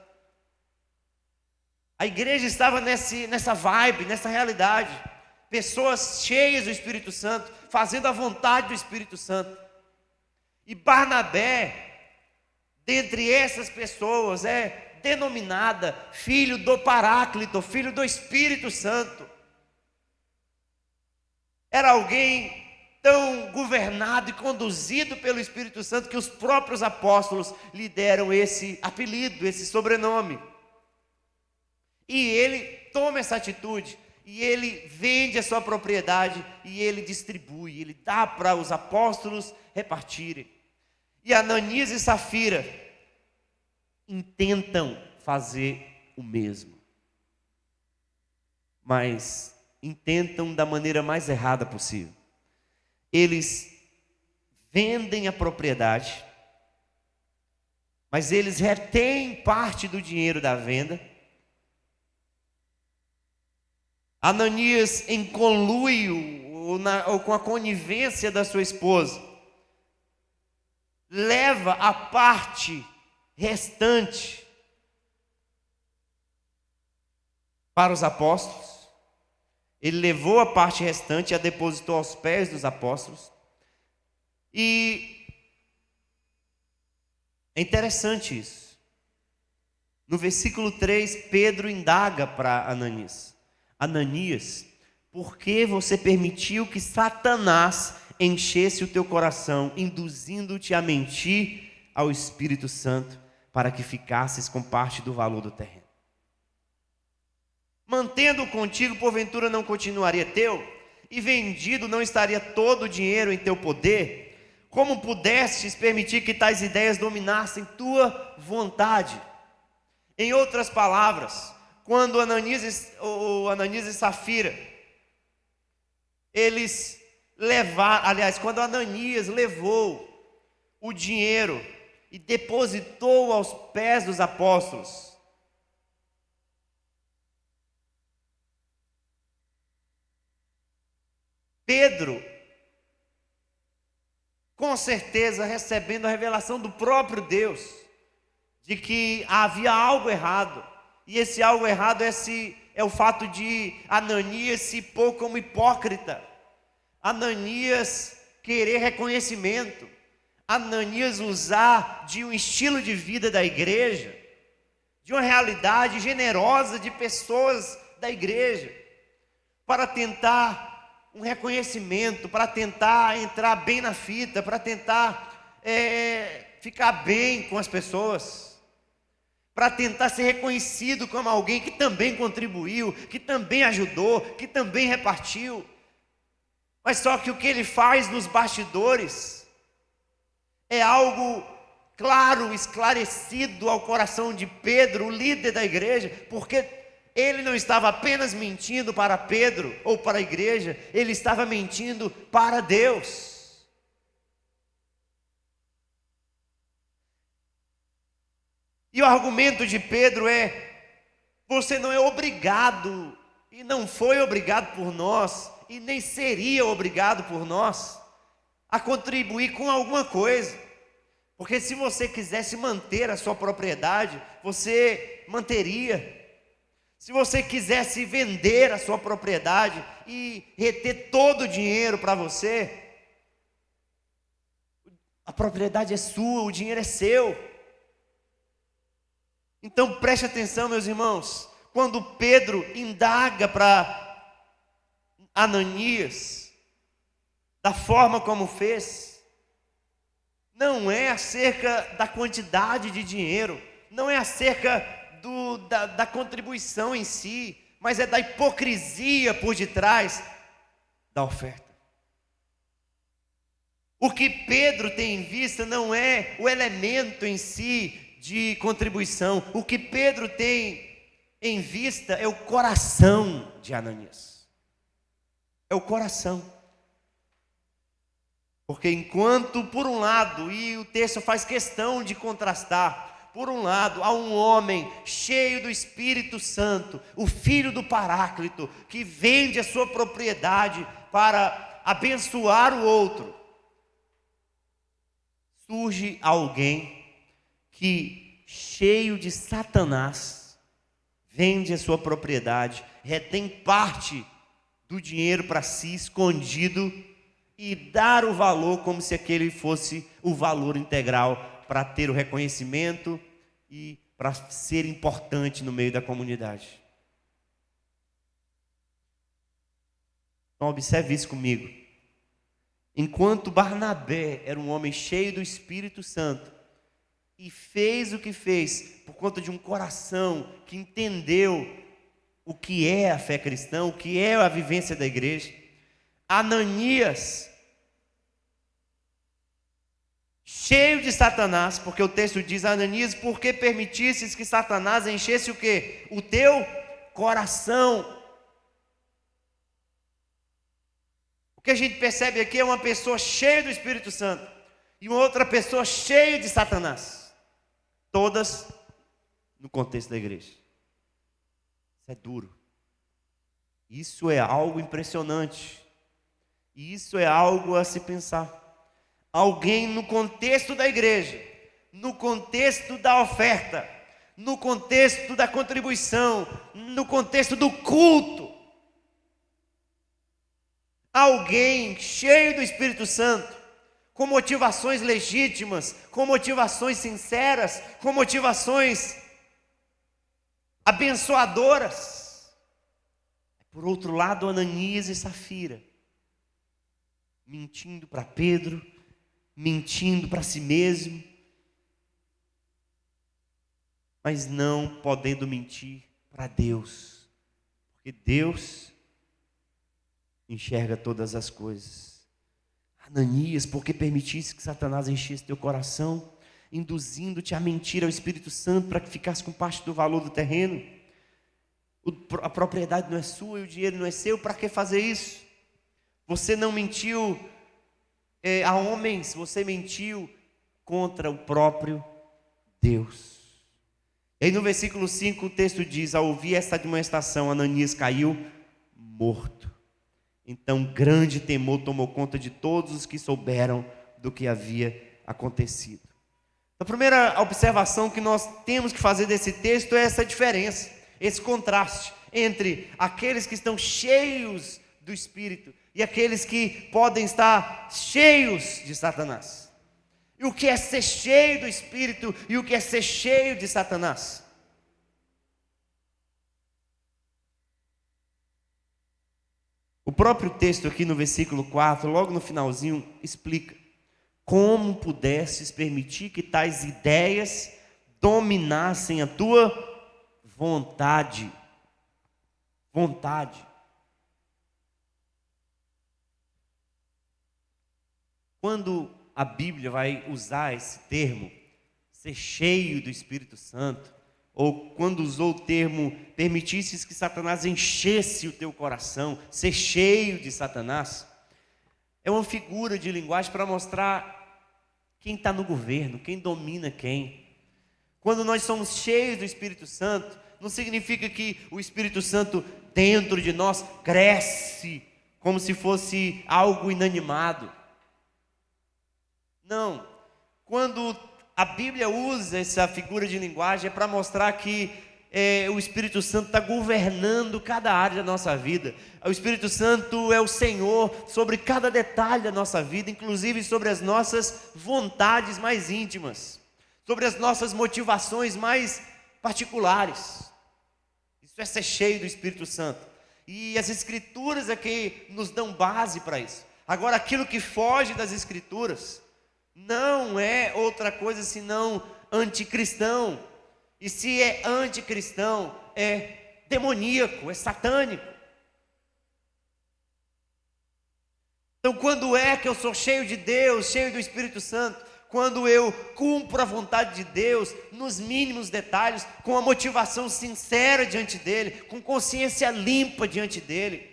A igreja estava nessa vibe, nessa realidade, pessoas cheias do Espírito Santo, fazendo a vontade do Espírito Santo. E Barnabé, dentre essas pessoas, é denominada filho do Paráclito, filho do Espírito Santo. Era alguém tão governado e conduzido pelo Espírito Santo que os próprios apóstolos lhe deram esse apelido, esse sobrenome. E ele toma essa atitude, e ele vende a sua propriedade, e ele distribui, ele dá para os apóstolos repartirem. E Ananias e Safira intentam fazer o mesmo, mas intentam da maneira mais errada possível. Eles vendem a propriedade, mas eles retêm parte do dinheiro da venda. Ananias, em conluio ou com a conivência da sua esposa, leva a parte restante para os apóstolos. Ele levou a parte restante e a depositou aos pés dos apóstolos. E é interessante isso. No versículo 3, Pedro indaga para Ananias: Ananias, por que você permitiu que Satanás enchesse o teu coração, induzindo-te a mentir ao Espírito Santo, para que ficasses com parte do valor do terreno? Mantendo contigo, porventura não continuaria teu? E vendido, não estaria todo o dinheiro em teu poder? Como pudestes permitir que tais ideias dominassem tua vontade? Em outras palavras, quando Ananias e Safira, eles levaram, aliás, quando Ananias levou o dinheiro e depositou aos pés dos apóstolos, Pedro, com certeza recebendo a revelação do próprio Deus, de que havia algo errado, e esse algo errado é o fato de Ananias se pôr como hipócrita, Ananias querer reconhecimento, Ananias usar de um estilo de vida da igreja, de uma realidade generosa de pessoas da igreja, para tentar um reconhecimento, para tentar entrar bem na fita, para tentar ficar bem com as pessoas, para tentar ser reconhecido como alguém que também contribuiu, que também ajudou, que também repartiu. Mas só que o que ele faz nos bastidores é algo claro, esclarecido ao coração de Pedro, o líder da igreja, porque ele não estava apenas mentindo para Pedro ou para a igreja, ele estava mentindo para Deus. E o argumento de Pedro é: você não é obrigado, e não foi obrigado por nós, e nem seria obrigado por nós, a contribuir com alguma coisa. Porque se você quisesse manter a sua propriedade, você manteria. Se você quisesse vender a sua propriedade e reter todo o dinheiro para você, a propriedade é sua, o dinheiro é seu. Então preste atenção, meus irmãos, quando Pedro indaga para Ananias, da forma como fez, não é acerca da quantidade de dinheiro, não é acerca da contribuição em si, mas é da hipocrisia por detrás da oferta. O que Pedro tem em vista não é o elemento em si de contribuição, o que Pedro tem em vista é o coração de Ananias, é o coração. Porque enquanto por um lado, e o texto faz questão de contrastar, por um lado, há um homem cheio do Espírito Santo, o filho do Paráclito, que vende a sua propriedade para abençoar o outro. Surge alguém que, cheio de Satanás, vende a sua propriedade, retém parte do dinheiro para si, escondido, e dar o valor como se aquele fosse o valor integral, para ter o reconhecimento e para ser importante no meio da comunidade. Então observe isso comigo. Enquanto Barnabé era um homem cheio do Espírito Santo e fez o que fez por conta de um coração que entendeu o que é a fé cristã, o que é a vivência da igreja, Ananias, cheio de Satanás, porque o texto diz: Ananias, por que permitisses que Satanás enchesse o quê? O teu coração. O que a gente percebe aqui é uma pessoa cheia do Espírito Santo e uma outra pessoa cheia de Satanás, todas no contexto da igreja. Isso é duro, isso é algo impressionante, e isso é algo a se pensar. Alguém no contexto da igreja, no contexto da oferta, no contexto da contribuição, no contexto do culto, alguém cheio do Espírito Santo, com motivações legítimas, com motivações sinceras, com motivações abençoadoras. Por outro lado, Ananias e Safira, mentindo para Pedro, mentindo para si mesmo, mas não podendo mentir para Deus, porque Deus enxerga todas as coisas. Ananias, por que permitisse que Satanás enchesse teu coração, induzindo-te a mentir ao Espírito Santo para que ficasse com parte do valor do terreno? A propriedade não é sua e o dinheiro não é seu, para que fazer isso? Você não mentiu a homens, você mentiu contra o próprio Deus. E aí no versículo 5 o texto diz: ao ouvir esta admoestação, Ananias caiu morto. Então grande temor tomou conta de todos os que souberam do que havia acontecido. A primeira observação que nós temos que fazer desse texto é essa diferença, esse contraste entre aqueles que estão cheios do Espírito e aqueles que podem estar cheios de Satanás. E o que é ser cheio do Espírito e o que é ser cheio de Satanás? O próprio texto aqui no versículo 4, logo no finalzinho, explica: como pudesses permitir que tais ideias dominassem a tua vontade. Quando a Bíblia vai usar esse termo, ser cheio do Espírito Santo, ou quando usou o termo, permitisses que Satanás enchesse o teu coração, ser cheio de Satanás, é uma figura de linguagem para mostrar quem está no governo, quem domina quem. Quando nós somos cheios do Espírito Santo, não significa que o Espírito Santo dentro de nós cresce como se fosse algo inanimado. Não. Quando a Bíblia usa essa figura de linguagem é para mostrar que o Espírito Santo está governando cada área da nossa vida. O Espírito Santo é o Senhor sobre cada detalhe da nossa vida, inclusive sobre as nossas vontades mais íntimas, sobre as nossas motivações mais particulares. Isso é ser cheio do Espírito Santo. E as Escrituras é que nos dão base para isso. Agora, aquilo que foge das Escrituras não é outra coisa senão anticristão. E se é anticristão, é demoníaco, é satânico. Então, quando é que eu sou cheio de Deus, cheio do Espírito Santo? Quando eu cumpro a vontade de Deus nos mínimos detalhes, com a motivação sincera diante dEle, com consciência limpa diante dEle.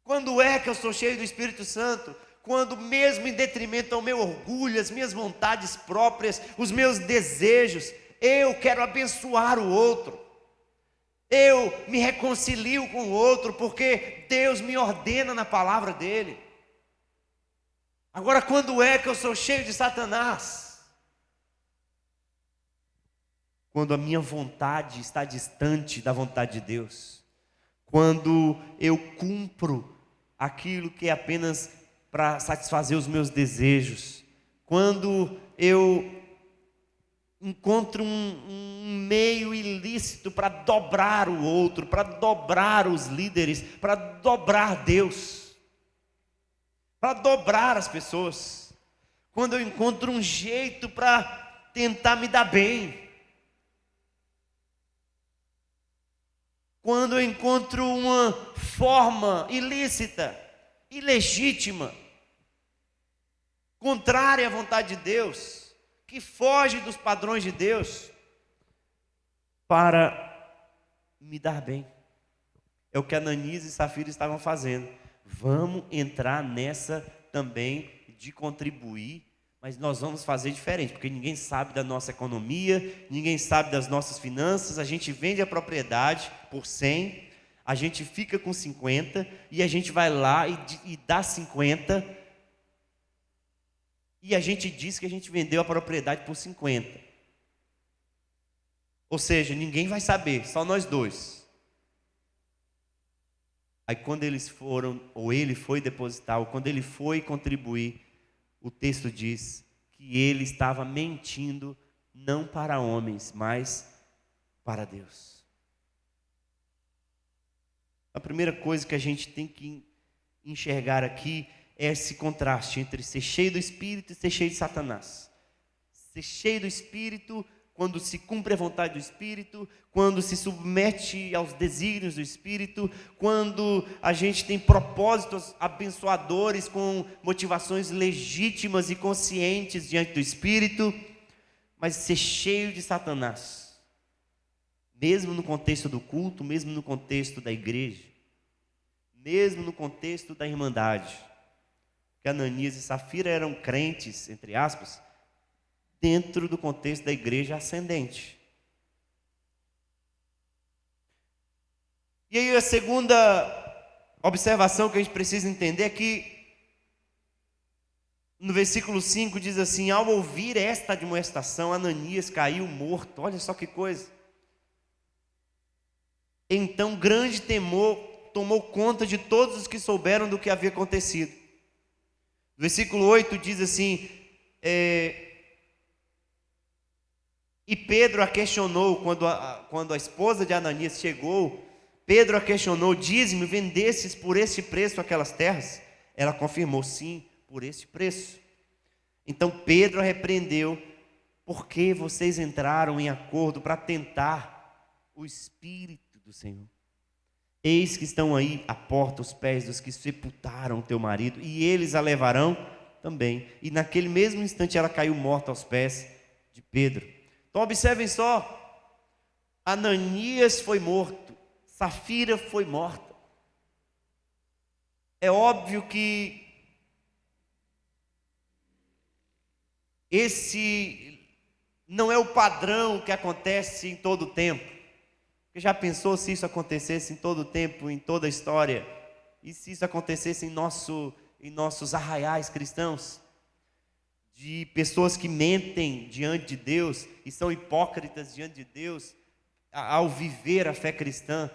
Quando é que eu sou cheio do Espírito Santo? Quando mesmo em detrimento ao meu orgulho, as minhas vontades próprias, os meus desejos, eu quero abençoar o outro. Eu me reconcilio com o outro, porque Deus me ordena na palavra dEle. Agora, quando é que eu sou cheio de Satanás? Quando a minha vontade está distante da vontade de Deus. Quando eu cumpro aquilo que é apenas para satisfazer os meus desejos. Quando eu encontro um meio ilícito para dobrar o outro, para dobrar os líderes, para dobrar Deus, para dobrar as pessoas. Quando eu encontro um jeito para tentar me dar bem. Quando eu encontro uma forma ilícita, ilegítima, contrária à vontade de Deus, que foge dos padrões de Deus, para me dar bem. É o que Ananias e Safira estavam fazendo. Vamos entrar nessa também de contribuir, mas nós vamos fazer diferente, porque ninguém sabe da nossa economia, ninguém sabe das nossas finanças. A gente vende a propriedade por 100, a gente fica com 50 e a gente vai lá e dá 50 e a gente diz que a gente vendeu a propriedade por 50. Ou seja, ninguém vai saber, só nós dois. Aí quando eles foram, ou ele foi depositar, ou quando ele foi contribuir, o texto diz que ele estava mentindo não para homens, mas para Deus. A primeira coisa que a gente tem que enxergar aqui é esse contraste entre ser cheio do Espírito e ser cheio de Satanás. Ser cheio do Espírito quando se cumpre a vontade do Espírito, quando se submete aos desígnios do Espírito, quando a gente tem propósitos abençoadores com motivações legítimas e conscientes diante do Espírito, mas ser cheio de Satanás, mesmo no contexto do culto, mesmo no contexto da igreja, mesmo no contexto da irmandade, que Ananias e Safira eram crentes, entre aspas, dentro do contexto da igreja ascendente. E aí a segunda observação que a gente precisa entender é que no versículo 5 diz assim: ao ouvir esta admoestação, Ananias caiu morto. Olha só que coisa. Então grande temor tomou conta de todos os que souberam do que havia acontecido. No versículo 8 diz assim: e Pedro a questionou, quando a esposa de Ananias chegou, Pedro a questionou: diz-me, vendestes por este preço aquelas terras? Ela confirmou: sim, por este preço. Então Pedro a repreendeu: por que vocês entraram em acordo para tentar o Espírito do Senhor? Eis que estão aí à porta os pés dos que sepultaram teu marido, e eles a levarão também. E naquele mesmo instante ela caiu morta aos pés de Pedro. Então observem só, Ananias foi morto, Safira foi morta. É óbvio que não é o padrão que acontece em todo o tempo. Você já pensou se isso acontecesse em todo o tempo, em toda a história? E se isso acontecesse em nossos arraiais cristãos? De pessoas que mentem diante de Deus e são hipócritas diante de Deus ao viver a fé cristã.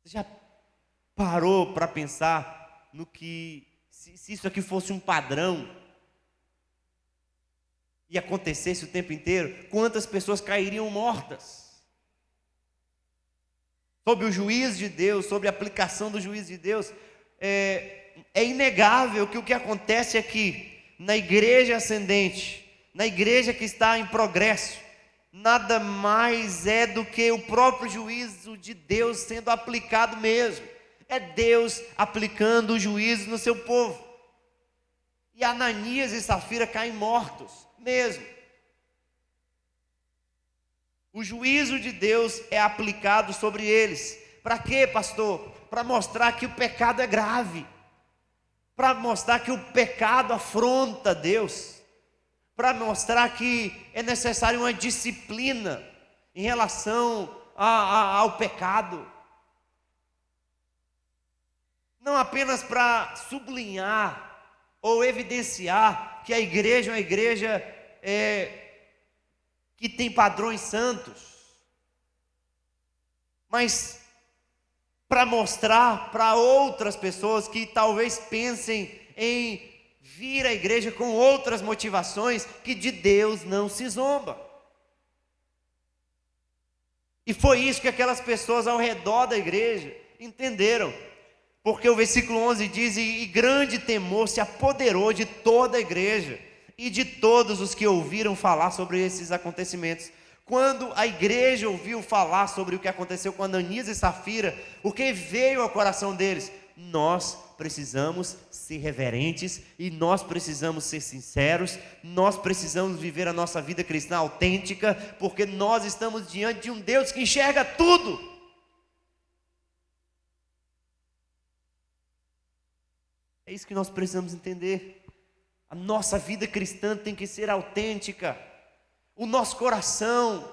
Você já parou para pensar no que, se isso aqui fosse um padrão e acontecesse o tempo inteiro, quantas pessoas cairiam mortas? Sob o juízo de Deus, sobre a aplicação do juízo de Deus, é inegável que o que acontece aqui, na igreja ascendente, na igreja que está em progresso, nada mais é do que o próprio juízo de Deus sendo aplicado mesmo. É Deus aplicando o juízo no seu povo. E Ananias e Safira caem mortos mesmo. O juízo de Deus é aplicado sobre eles. Para quê, pastor? Para mostrar que o pecado é grave. Para mostrar que o pecado afronta Deus. Para mostrar que é necessário uma disciplina em relação ao pecado. Não apenas para sublinhar ou evidenciar que a igreja é uma igreja que tem padrões santos, mas para mostrar para outras pessoas que talvez pensem em vir à igreja com outras motivações, que de Deus não se zomba. E foi isso que aquelas pessoas ao redor da igreja entenderam. Porque o versículo 11 diz: e grande temor se apoderou de toda a igreja e de todos os que ouviram falar sobre esses acontecimentos. Quando a igreja ouviu falar sobre o que aconteceu com Ananias e Safira, o que veio ao coração deles? Nós precisamos ser reverentes e nós precisamos ser sinceros, nós precisamos viver a nossa vida cristã autêntica, porque nós estamos diante de um Deus que enxerga tudo. É isso que nós precisamos entender. A nossa vida cristã tem que ser autêntica. O nosso coração,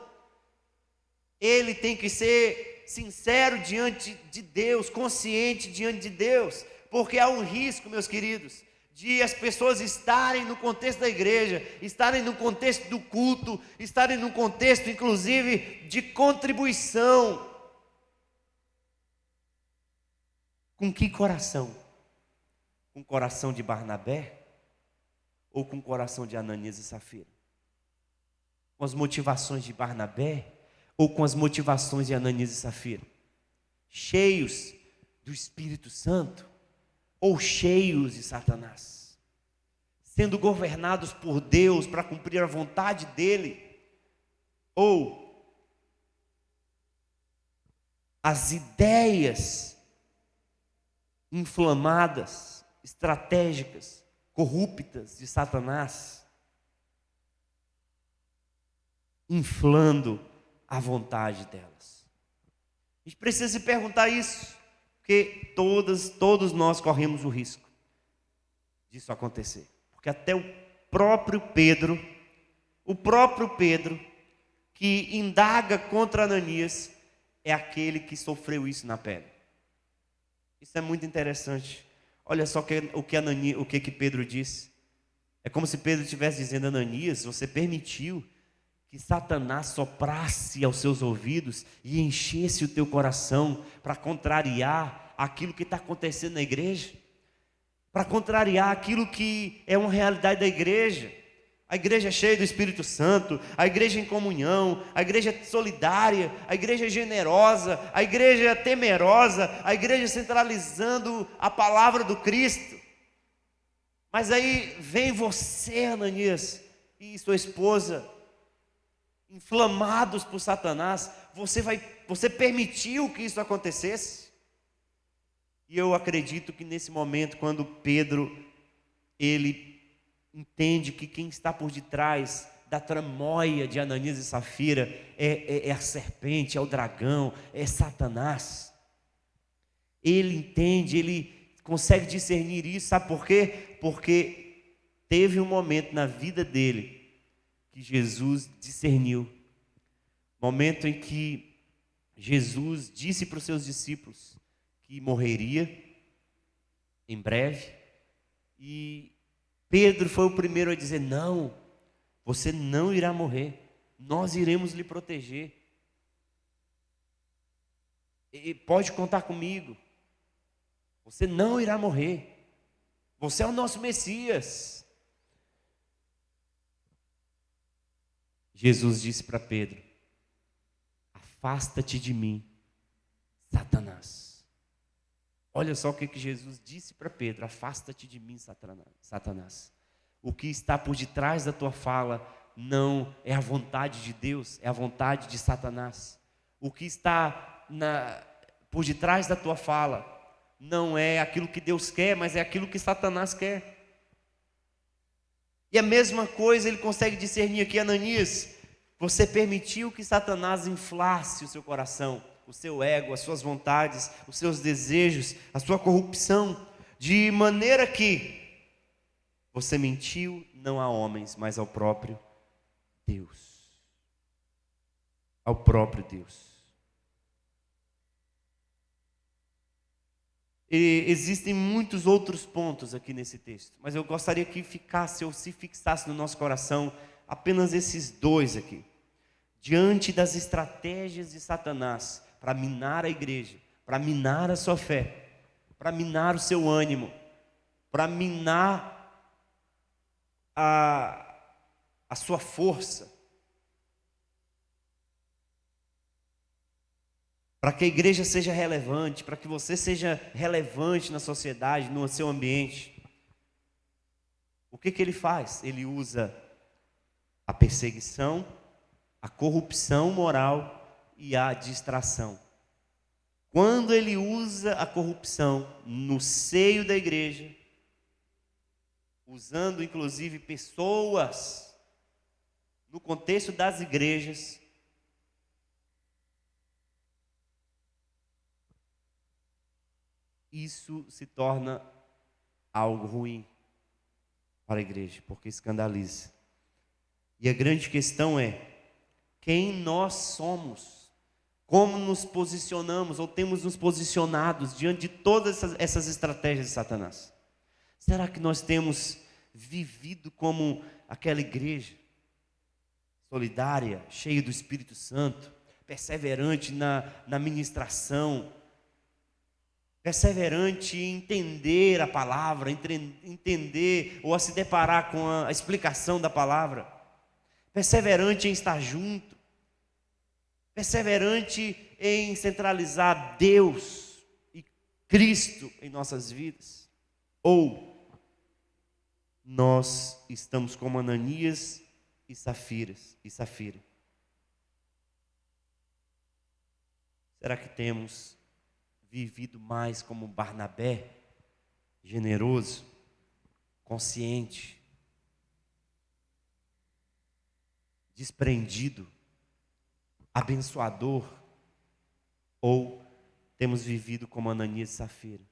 ele tem que ser sincero diante de Deus, consciente diante de Deus, porque há um risco, meus queridos, de as pessoas estarem no contexto da igreja, estarem no contexto do culto, estarem no contexto, inclusive, de contribuição. Com que coração? Com o coração de Barnabé? Ou com o coração de Ananias e Safira? Com as motivações de Barnabé? Ou com as motivações de Ananias e Safira? Cheios do Espírito Santo? Ou cheios de Satanás? Sendo governados por Deus para cumprir a vontade dEle? Ou as ideias inflamadas, estratégicas, corruptas de Satanás, inflando a vontade delas? A gente precisa se perguntar isso, porque todos nós corremos o risco disso acontecer. Porque até o próprio Pedro, que indaga contra Ananias, é aquele que sofreu isso na pele. Isso é muito interessante. Olha só o que Pedro disse. É como se Pedro estivesse dizendo: Ananias, você permitiu que Satanás soprasse aos seus ouvidos e enchesse o teu coração para contrariar aquilo que está acontecendo na igreja, para contrariar aquilo que é uma realidade da igreja. A igreja é cheia do Espírito Santo, a igreja em comunhão, a igreja solidária, a igreja generosa, a igreja temerosa, a igreja centralizando a palavra do Cristo. Mas aí vem você, Ananias, e sua esposa, inflamados por Satanás. Você permitiu que isso acontecesse? E eu acredito que nesse momento, quando Pedro, ele entende que quem está por detrás da tramóia de Ananias e Safira é a serpente, é o dragão, é Satanás. Ele entende, ele consegue discernir isso. Sabe por quê? Porque teve um momento na vida dele que Jesus discerniu. Momento em que Jesus disse para os seus discípulos que morreria em breve. E Pedro foi o primeiro a dizer: não, você não irá morrer, nós iremos lhe proteger. E pode contar comigo, você não irá morrer, você é o nosso Messias. Jesus disse para Pedro: afasta-te de mim, Satanás. Olha só o que Jesus disse para Pedro: afasta-te de mim, Satanás. O que está por detrás da tua fala não é a vontade de Deus, é a vontade de Satanás. O que está por detrás da tua fala não é aquilo que Deus quer, mas é aquilo que Satanás quer. E a mesma coisa ele consegue discernir aqui. Ananias, você permitiu que Satanás inflasse o seu coração, o seu ego, as suas vontades, os seus desejos, a sua corrupção, de maneira que você mentiu não a homens, mas ao próprio Deus. Ao próprio Deus. E existem muitos outros pontos aqui nesse texto, mas eu gostaria que ficasse ou se fixasse no nosso coração apenas esses dois aqui. Diante das estratégias de Satanás para minar a igreja, para minar a sua fé, para minar o seu ânimo, para minar a sua força, para que a igreja seja relevante, para que você seja relevante na sociedade, no seu ambiente. O que ele faz? Ele usa a perseguição, a corrupção moral e a distração. Quando ele usa a corrupção no seio da igreja, usando inclusive pessoas no contexto das igrejas, isso se torna algo ruim para a igreja, porque escandaliza. E a grande questão é: quem nós somos? Como nos posicionamos ou temos nos posicionados diante de todas essas estratégias de Satanás? Será que nós temos vivido como aquela igreja solidária, cheia do Espírito Santo, perseverante na ministração, perseverante em entender a palavra, entender ou a se deparar com a explicação da palavra, perseverante em estar junto, perseverante em centralizar Deus e Cristo em nossas vidas? Ou nós estamos como Ananias e Safira? Será que temos vivido mais como Barnabé, generoso, consciente, desprendido, abençoador? Ou temos vivido como Ananias e Safira?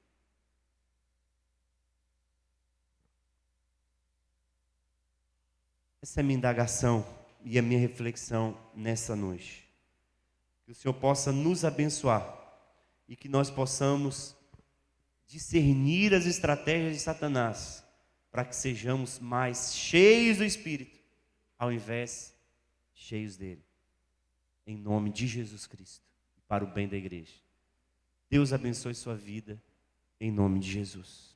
Essa é a minha indagação e a minha reflexão nessa noite. Que o Senhor possa nos abençoar e que nós possamos discernir as estratégias de Satanás para que sejamos mais cheios do Espírito ao invés de cheios dele. Em nome de Jesus Cristo, para o bem da igreja. Deus abençoe sua vida, em nome de Jesus.